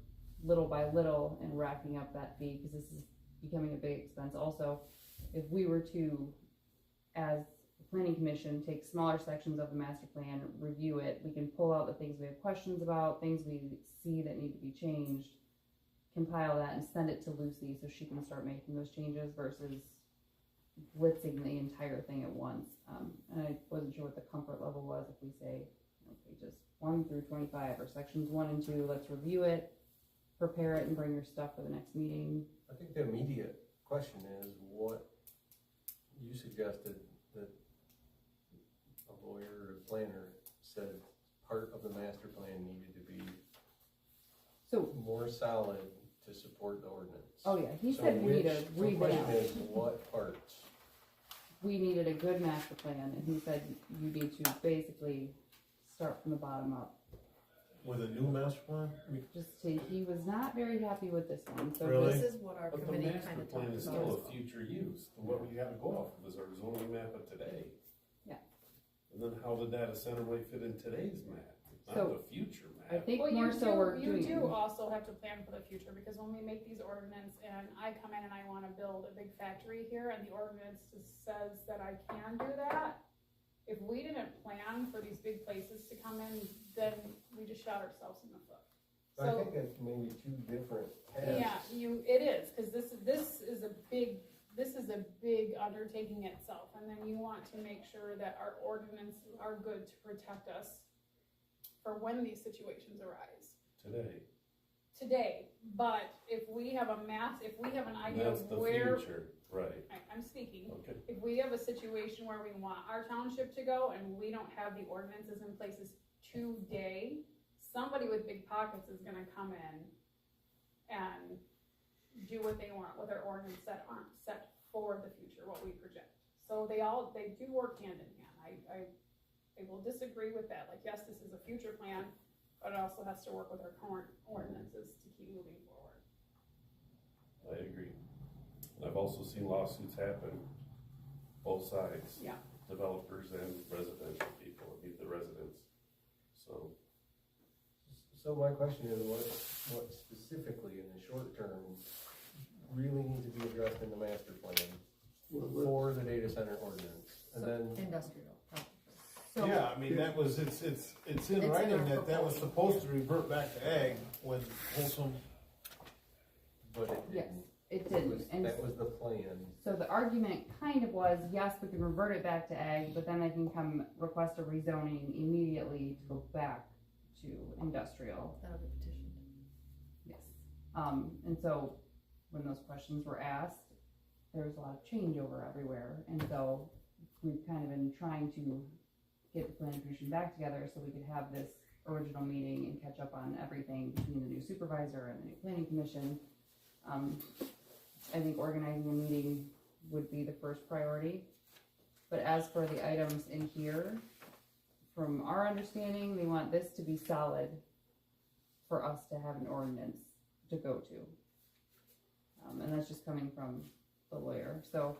little by little and racking up that fee, because this is becoming a big expense also, if we were to, as the planning commission, take smaller sections of the master plan, review it, we can pull out the things we have questions about, things we see that need to be changed, compile that and send it to Lucy so she can start making those changes versus blitzing the entire thing at once. And I wasn't sure what the comfort level was if we say, pages 1 through 25 or sections 1 and 2, let's review it, prepare it, and bring your stuff for the next meeting. I think the immediate question is what you suggested that a lawyer or a planner said part of the master plan needed to be So, more solid to support the ordinance. oh yeah, he So said we need a the question revamp. is what parts? We needed a good master plan, and he said you need to basically start from the bottom up. With a new master plan? He was not very happy with this one, so Really? This is what our But the committee master kind of plan talked is about. still as a well. future use, what we gotta go off of is our zoning map of today. Yeah. And then how the data center might fit in today's map, So, not the future I map. think Well, more so we're you doing. do also have to plan for the future, because when we make these ordinance and I come in and I wanna build a big factory here and the ordinance just says that I can do that, if we didn't plan for these big places to come in, then we just shot ourselves in the foot. I So, think that's maybe two different yeah, tasks. it is, cause this is a big undertaking itself, and then you want to make sure that our ordinances are good to protect us for when these situations arise. Today, but if we have an And idea that's of the where, future, right, I'm speaking, okay. if we have a situation where we want our township to go and we don't have the ordinances in places today, somebody with big pockets is gonna come in and do what they want with their ordinance that aren't set for the future, what we project. So they do work hand in hand. I will disagree with that, like, yes, this is a future plan, but it also has to work with our current ordinances to keep moving forward. I agree. I've also seen lawsuits happen, both sides. Yeah. Developers and residential people, the residents, so. So my question is, what specifically in the short term really needs to be addressed in the master plan for the data center ordinance? And So, then, industrial. Yeah, I mean, that was, it's in in writing our that was proposal. supposed to revert back to ag when Wholesome, but it Yes, didn't. it didn't, and That was the plan. so the argument kind of was, yes, we can revert it back to ag, but then they can come request a rezoning immediately to go back to industrial. That'll be petitioned. Yes. And so when those questions were asked, there was a lot of changeover everywhere, and so we've kind of been trying to get the planning commission back together so we could have this original meeting and catch up on everything between the new supervisor and the new planning commission. I think organizing a meeting would be the first priority. But as for the items in here, from our understanding, they want this to be solid for us to have an ordinance to go to. And that's just coming from the lawyer. So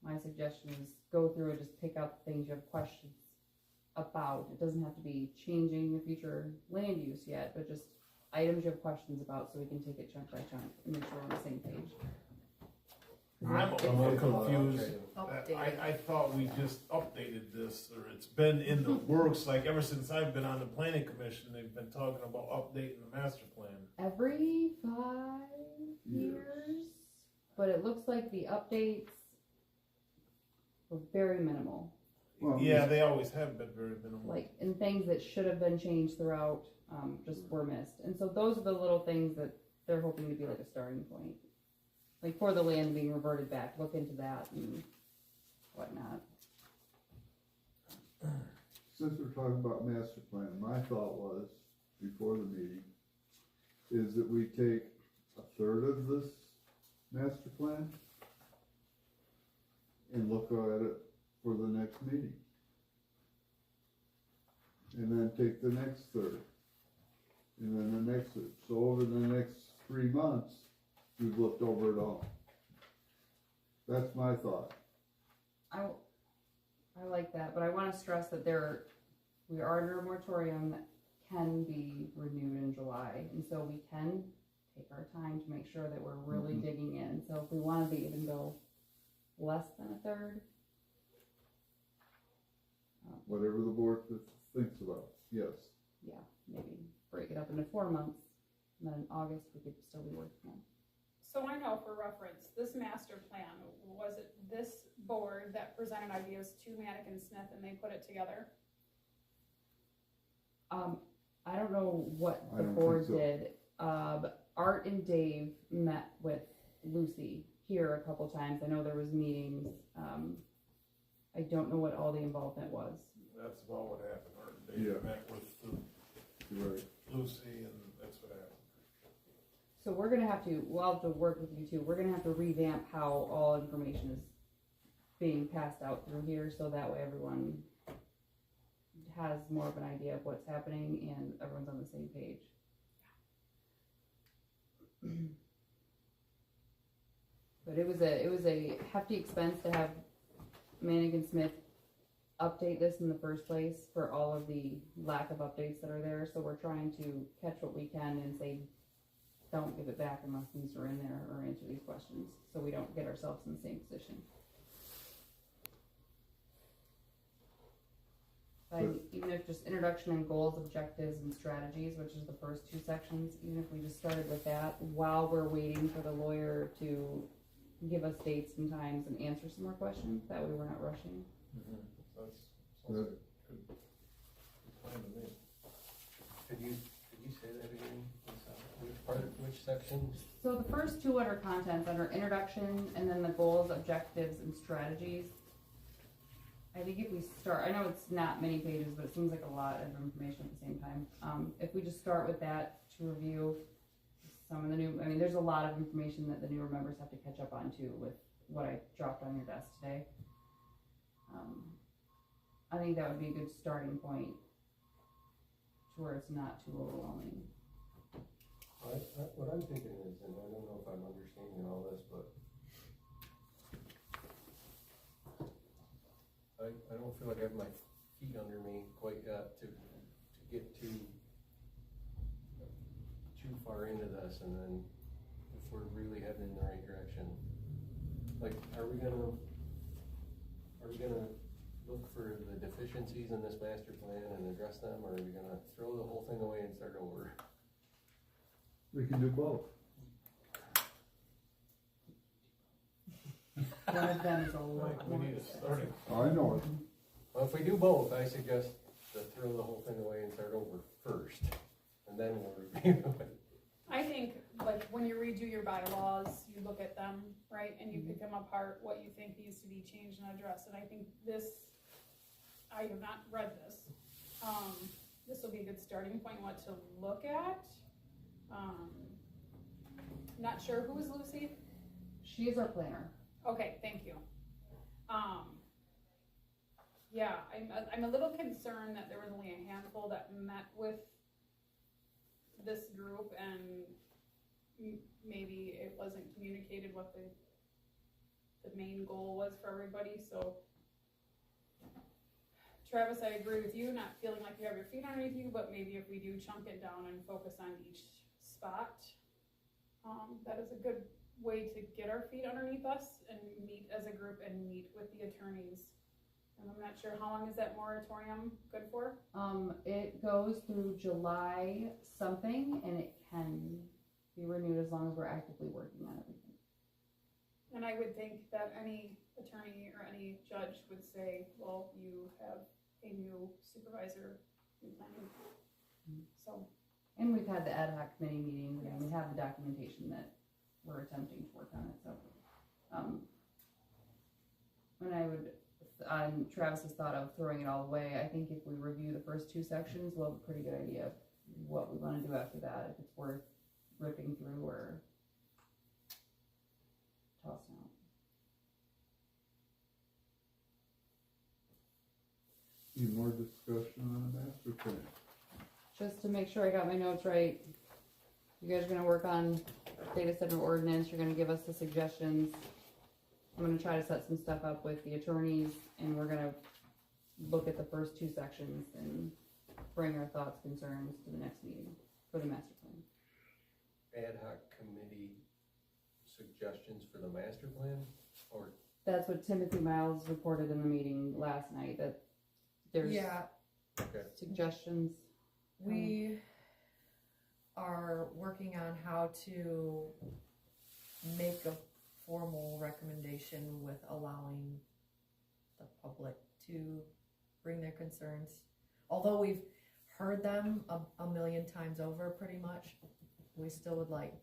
my suggestion is go through and just pick out the things you have questions about. It doesn't have to be changing the future land use yet, but just items you have questions about so we can take it chunk by chunk and make sure we're on the same page. I'm a little confused. Updated. I thought we just updated this, or it's been in the works, like ever since I've been on the planning commission, they've been talking about updating the master plan. Every 5 years, but it looks like the updates were very minimal. Well, Yeah, they always have been very minimal. Like, and things that should have been changed throughout, just were missed. And so those are the little things that they're hoping to be like a starting point. Like for the land being reverted back, look into that and whatnot. Since we're talking about master plan, my thought was, before the meeting, is that we take a third of this master plan and look at it for the next meeting. And then take the next third. And then the next third. So over the next 3 months, we've looked over it all. That's my thought. I like that, but I wanna stress that we are under a moratorium that can be renewed in July, and so we can take our time to make sure that we're really digging in. So if we wanted to even go less than a third. Whatever the board thinks about, yes. Yeah, maybe break it up into 4 months, and then in August we could still be working on. So I know for reference, this master plan, was it this board that presented ideas to Manick and Smith and they put it together? I don't know what I the don't board think so. did. Art and Dave met with Lucy here a couple times. I know there was meetings. I don't know what all the involvement was. That's about what happened, Art and Dave Yeah. met with Right. Lucy, and that's what happened. So we'll have to work with you too. We're gonna have to revamp how all information is being passed out through here, so that way everyone has more of an idea of what's happening and everyone's on the same page. But it was a hefty expense to have Manick and Smith update this in the first place for all of the lack of updates that are there. So we're trying to catch what we can and say, don't give it back unless these are in there or answer these questions, so we don't get ourselves in the same position. Even if just introduction and goals, objectives, and strategies, which is the first 2 sections, even if we just started with that while we're waiting for the lawyer to give us dates and times and answer some more questions, that way we're not rushing. Sounds like a good plan to me. Could you say that again? Which part, which section? So the first 2 under contents, under introduction, and then the goals, objectives, and strategies. I think if we start, I know it's not many pages, but it seems like a lot of information at the same time. If we just start with that to review some of the new, there's a lot of information that the newer members have to catch up on too with what I dropped on your desk today. I think that would be a good starting point to where it's not too overwhelming. What I'm thinking is, and I don't know if I'm understanding all this, but I don't feel like I have my feet under me quite yet to get too far into this, and then if we're really heading in the right direction, like, are we gonna look for the deficiencies in this master plan and address them, or are we gonna throw the whole thing away and start over? We can do both. One of them is a lot We more need a expensive. starting. I know it. Well, if we do both, I suggest to throw the whole thing away and start over first, and then we'll review it. I think, like, when you redo your bylaws, you look at them, right, and you pick them apart, what you think needs to be changed and addressed, and I think I have not read this. This will be a good starting point, what to look at. Not sure, who is Lucy? She is our planner. Okay, thank you. Yeah, I'm a little concerned that there was only a handful that met with this group, and maybe it wasn't communicated what the main goal was for everybody, so. Travis, I agree with you, not feeling like you have your feet underneath you, but maybe if we do chunk it down and focus on each spot, that is a good way to get our feet underneath us and meet as a group and meet with the attorneys. And I'm not sure, how long is that moratorium good for? It goes through July something, and it can be renewed as long as we're actively working on everything. And I would think that any attorney or any judge would say, well, you have a new supervisor, new planning. So. And we've had the ad hoc committee meetings, and we have the documentation that we're attempting to work on it, so. And I would, on Travis's thought of throwing it all away, I think if we review the first 2 sections, we'll have a pretty good idea of what we wanna do after that, if it's worth ripping through or tossing out. Any more discussion on the master plan? Just to make sure I got my notes right, you guys are gonna work on data center ordinance, you're gonna give us the suggestions. I'm gonna try to set some stuff up with the attorneys, and we're gonna look at the first two sections and bring our thoughts, concerns to the next meeting for the master plan. Ad hoc committee suggestions for the master plan, or That's what Timothy Miles reported in the meeting last night, that there's Yeah, okay, suggestions. we are working on how to make a formal recommendation with allowing the public to bring their concerns. Although we've heard them a million times over pretty much, we still would like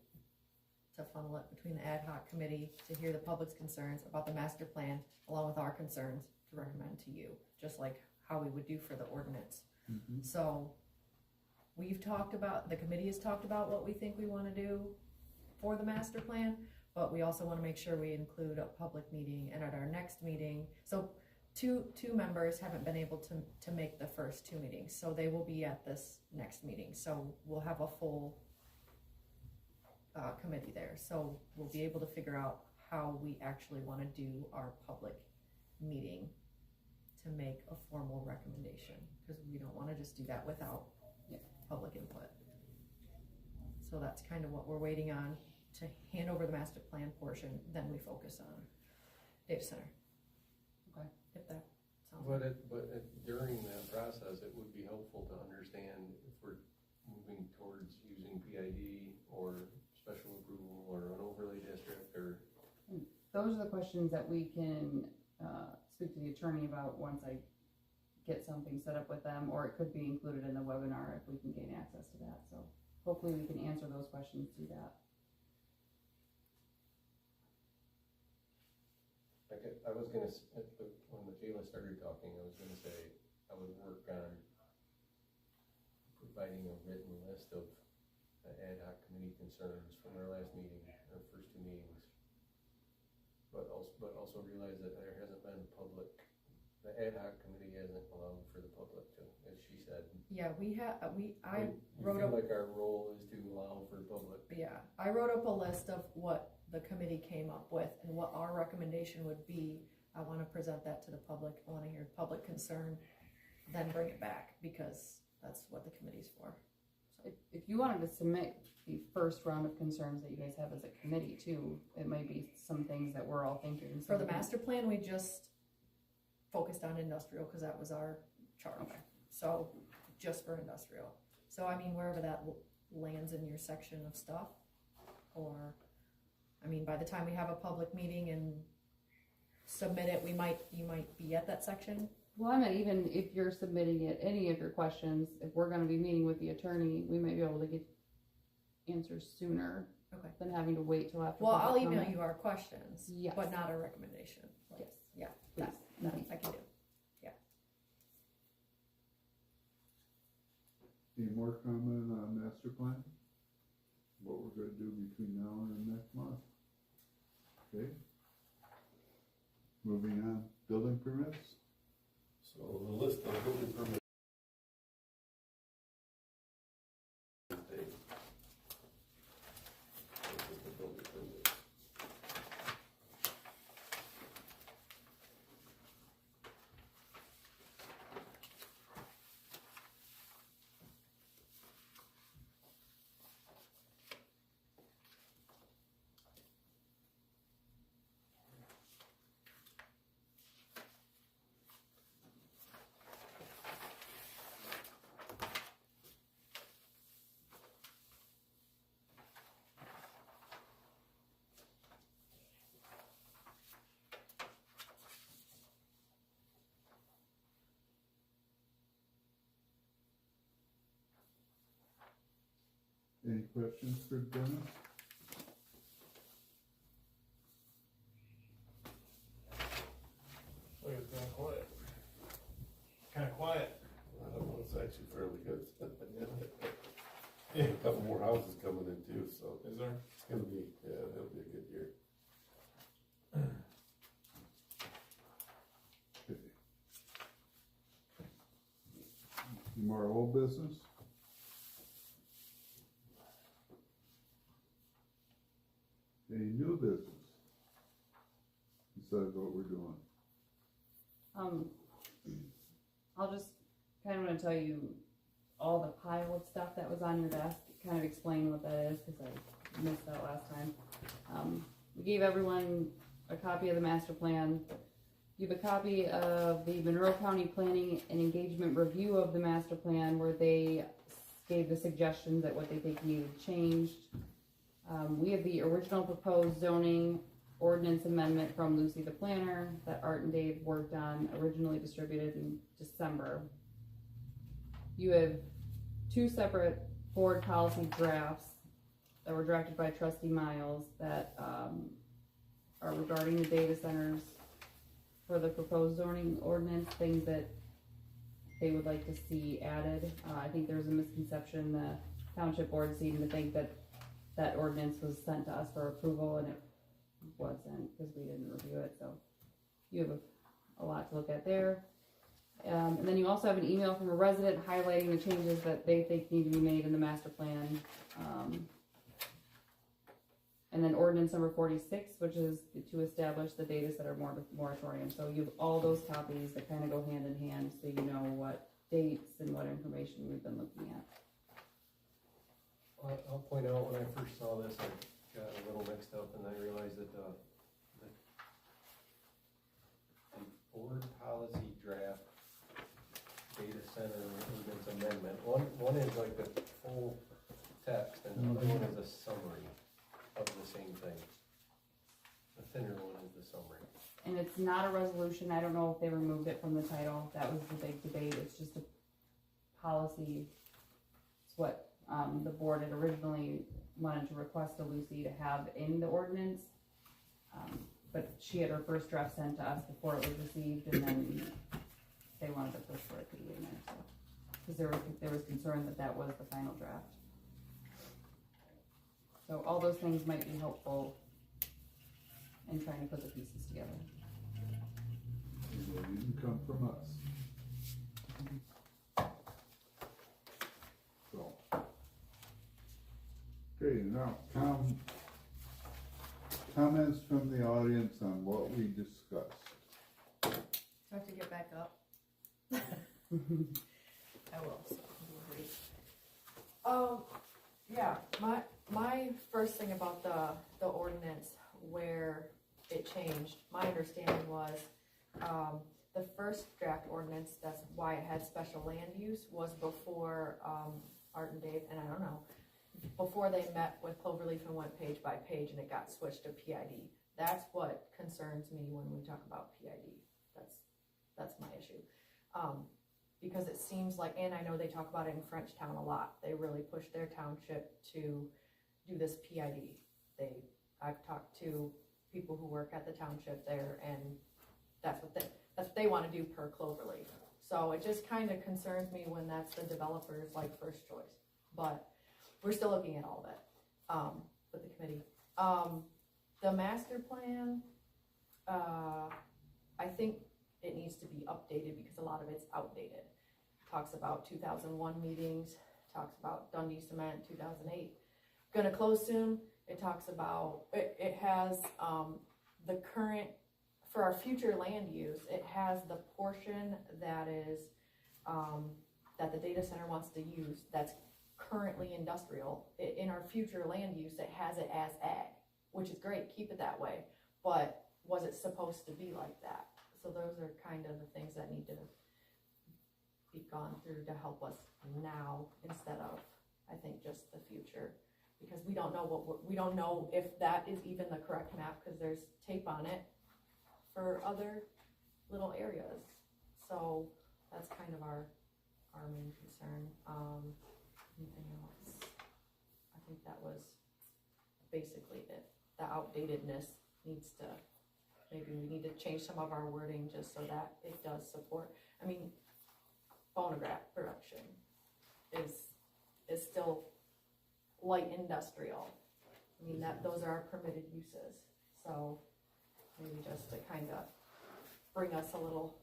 to funnel it between the ad hoc committee to hear the public's concerns about the master plan, along with our concerns to recommend to you, just like how we would do for the ordinance. So we've talked about, the committee has talked about what we think we wanna do for the master plan, but we also wanna make sure we include a public meeting, and at our next meeting, so two members haven't been able to make the first two meetings, so they will be at this next meeting, so we'll have a full committee there, so we'll be able to figure out how we actually wanna do our public meeting to make a formal recommendation, because we don't wanna just do that without public input. So that's kind of what we're waiting on, to hand over the master plan portion, then we focus on data center. Okay. If that sounds. but during that process, it would be helpful to understand if we're moving towards using PID or special approval or an overlay district, or Those are the questions that we can, speak to the attorney about once I get something set up with them, or it could be included in the webinar if we can gain access to that, so hopefully we can answer those questions through that. like I was gonna, when Michaela started talking, I was gonna say, I would work on providing a written list of the ad hoc committee concerns from our last meeting, our first two meetings. But also realize that there hasn't been the ad hoc committee hasn't allowed for the public to, as she said. Yeah, I We wrote feel up, like our role is to allow for the public. yeah, I wrote up a list of what the committee came up with and what our recommendation would be. I wanna present that to the public, I wanna hear public concern, then bring it back, because that's what the committee's for. If you wanted to submit the first round of concerns that you guys have as a committee too, it might be some things that we're all thinking. For the master plan, we just focused on industrial, cause that was our charge. Okay. So, just for industrial. So I mean, wherever that lands in your section of stuff, or, I mean, by the time we have a public meeting and submit it, you might be at that section. Well, I meant even if you're submitting it, any of your questions, if we're gonna be meeting with the attorney, we might be able to get answers sooner. Okay. Than having to wait till after. Well, I'll public email comment. you our questions, Yes. but not a recommendation. Yes. Yeah, Please. that I can do. Any more comment on master plan? What we're gonna do between now and next month? Okay. Moving on, building permits? So the list of building permits. Any questions for Dennis? Look, it's kinda quiet. Kinda quiet. I don't know, it's actually fairly good. Yeah, a couple more houses coming in too, so Is there? it's gonna be, yeah, it'll be a good year. Okay. more old business? Any new business? Besides what we're doing? I'll just kind of want to tell you all the pile of stuff that was on your desk, kind of explain what that is, because I missed that last time. We gave everyone a copy of the master plan. You have a copy of the Monroe County Planning and Engagement Review of the master plan, where they gave the suggestions that what they think needed changed. We have the original proposed zoning ordinance amendment from Lucy the planner that Art and Dave worked on, originally distributed in December. You have two separate board policy drafts that were drafted by Trustee Miles that are regarding the data centers for the proposed zoning ordinance, things that they would like to see added. I think there's a misconception. The township board seemed to think that that ordinance was sent to us for approval, and it wasn't, because we didn't review it. So you have a lot to look at there. And then you also have an email from a resident highlighting the changes that they think need to be made in the master plan. And then ordinance number 46, which is to establish the data center moratorium. So you have all those copies that kind of go hand in hand, so you know what dates and what information we've been looking at. I'll point out, when I first saw this, I got a little mixed up, and I realized that the board policy draft data center ordinance amendment, one is like the full text, and the other one is a summary of the same thing. The thinner one is the summary. And it's not a resolution. I don't know if they removed it from the title. That was the big debate. It's just a policy. It's what the board had originally wanted to request to Lucy to have in the ordinance. But she had her first draft sent to us before it was received, and then they wanted to push for it to be in there. So, because there was concern that that was the final draft. So all those things might be helpful in trying to put the pieces together. It didn't come from us. So, okay, now comments from the audience on what we discussed. Do I have to get back up? I will, so I'll be brief. Yeah, my first thing about the ordinance where it changed, my understanding was, the first draft ordinance, that's why it had special land use, was before, Art and Dave, and I don't know, before they met with Cloverleaf and went page by page and it got switched to PID. That's what concerns me when we talk about PID. That's my issue. Because it seems like, and I know they talk about it in Frenchtown a lot, they really push their township to do this PID. I've talked to people who work at the township there, and that's what they want to do per Cloverleaf. So it just kind of concerns me when that's the developer's like first choice. But we're still looking at all of it with the committee. The master plan, I think it needs to be updated because a lot of it's outdated. Talks about 2001 meetings, talks about Dundee Cement, 2008. Gonna close soon. It talks about, it has the current, for our future land use, it has the portion that is, that the data center wants to use that's currently industrial. In our future land use, it has it as ag, which is great, keep it that way. But was it supposed to be like that? So those are kind of the things that need to be gone through to help us now instead of, I think, just the future. Because we don't know we don't know if that is even the correct map, because there's tape on it for other little areas. So that's kind of our main concern. Anything else? I think that was basically it. The outdatedness needs to, maybe we need to change some of our wording just so that it does support. I mean, phonograph production is still light industrial. I mean, those are our permitted uses. So maybe just to kind of bring us a little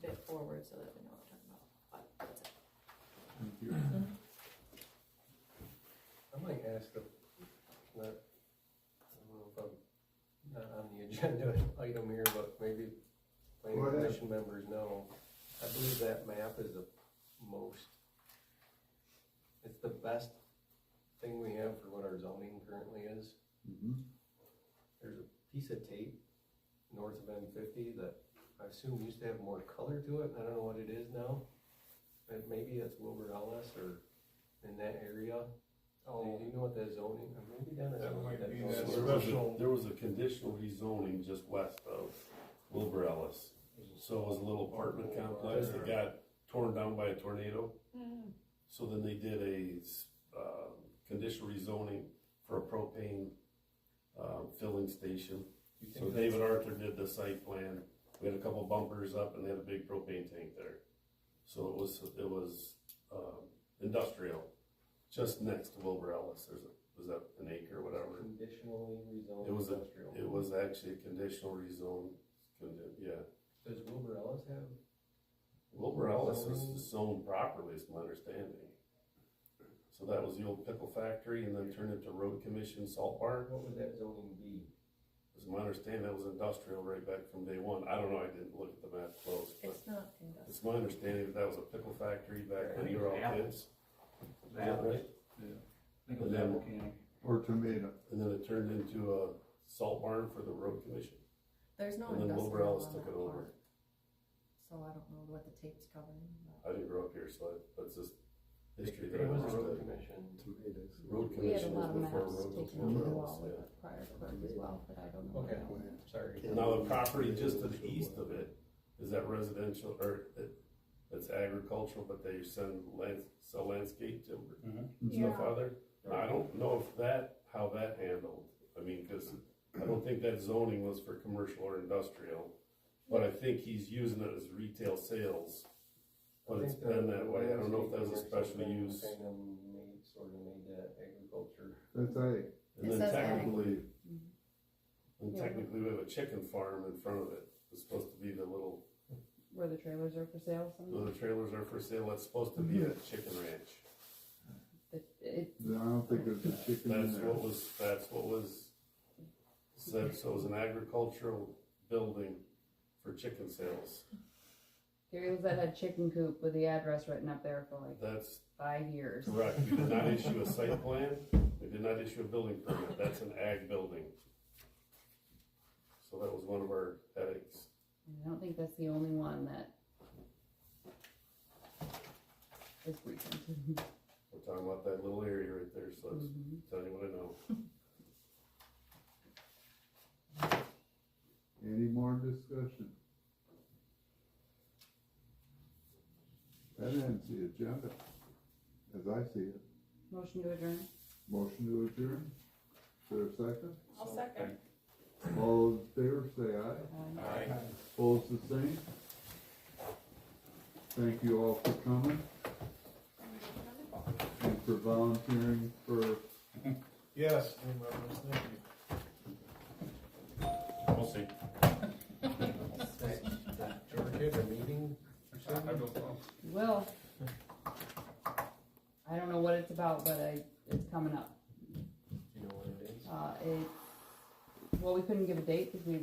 bit forward so that we know what we're talking about. But that's it. Thank you. I might ask a, not, I don't know if I'm not on the agenda item here, but maybe planning Go ahead. commission members know. I believe that map is the most, it's the best thing we have for what our zoning currently is. Mhm. There's a piece of tape north of M50 that I assume used to have more color to it, and I don't know what it is now. And maybe it's Wilbur Ellis or in that area. Do you know what that zoning, or maybe Dennis That knows what might that be zoning that is. special- There was a conditional rezoning just west of Wilbur Ellis. So it was a little apartment complex that got torn down by a tornado. So then they did a, conditional rezoning for a propane, filling station. You So think David Arthur did the site plan. We had a couple bumpers up and they had a big propane tank there. So it was industrial, just next to Wilbur Ellis. Was that an acre or whatever? conditionally rezoned It was industrial? It was actually a conditional rezone, yeah. Does Wilbur Ellis have? Wilbur Ellis is zoned properly, is my understanding. So that was the old pickle factory and then turned into road commission salt barn. What would that zoning be? As my understanding, that was industrial right back from day one. I don't know, I didn't look at the map close, but It's not industrial. it's my understanding that that was a pickle factory back when you were all kids. Is that right? I think it was And then- apple canning. Or tomato. And then it turned into a salt barn for the road commission. There's no And then Wilbur industrial Ellis on took that it over. part. So I don't know what the tape's covering, but. I didn't grow up here, so that's just history that It I was a road understood. commission. Tomatoes. Road We had a commission lot was of before maps road was taken over the Wilbur wall Ellis, with yeah. the prior clerk as well, but I don't know. Okay. now. Sorry. Now, the property just to the east of it, is that residential, or it's agricultural, but they sell landscape timber and Yeah. stuff out there? I don't know if how that handled, I mean, cause I don't think that zoning was for commercial or industrial, but I think he's using it as retail sales. But it's been that way, I don't know if that was a special use. Kind of made that agriculture. That's ag. And It then says ag. technically, and Yeah. technically we have a chicken farm in front of it, it's supposed to be the little, Where the trailers are for sale, some the trailers are for sale, it's supposed to be a chicken ranch. it, I don't think there's a chicken in That's there. what was said, so it was an agricultural building for chicken sales. Gary was that had chicken coop with the address written up there for like That's 5 years. correct, we did not issue a site plan, we did not issue a building permit, that's an ag building. So that was one of our headaches. And I don't think that's the only one that is recent. We're talking about that little area right there, so let's Mhm. tell you what I know. Any more discussion? That ends the agenda, as I see it. Motion to adjourn. Motion to adjourn. Is there a second? I'll second. All those in favor, say aye. Aye. Opposed, the same. Thank you all for coming and for volunteering for, Yes, members, thank you. We'll see. Georgia, the meeting? I don't know. Well, I don't know what it's about, but it's coming up. You know what it is? Well, we couldn't give a date because we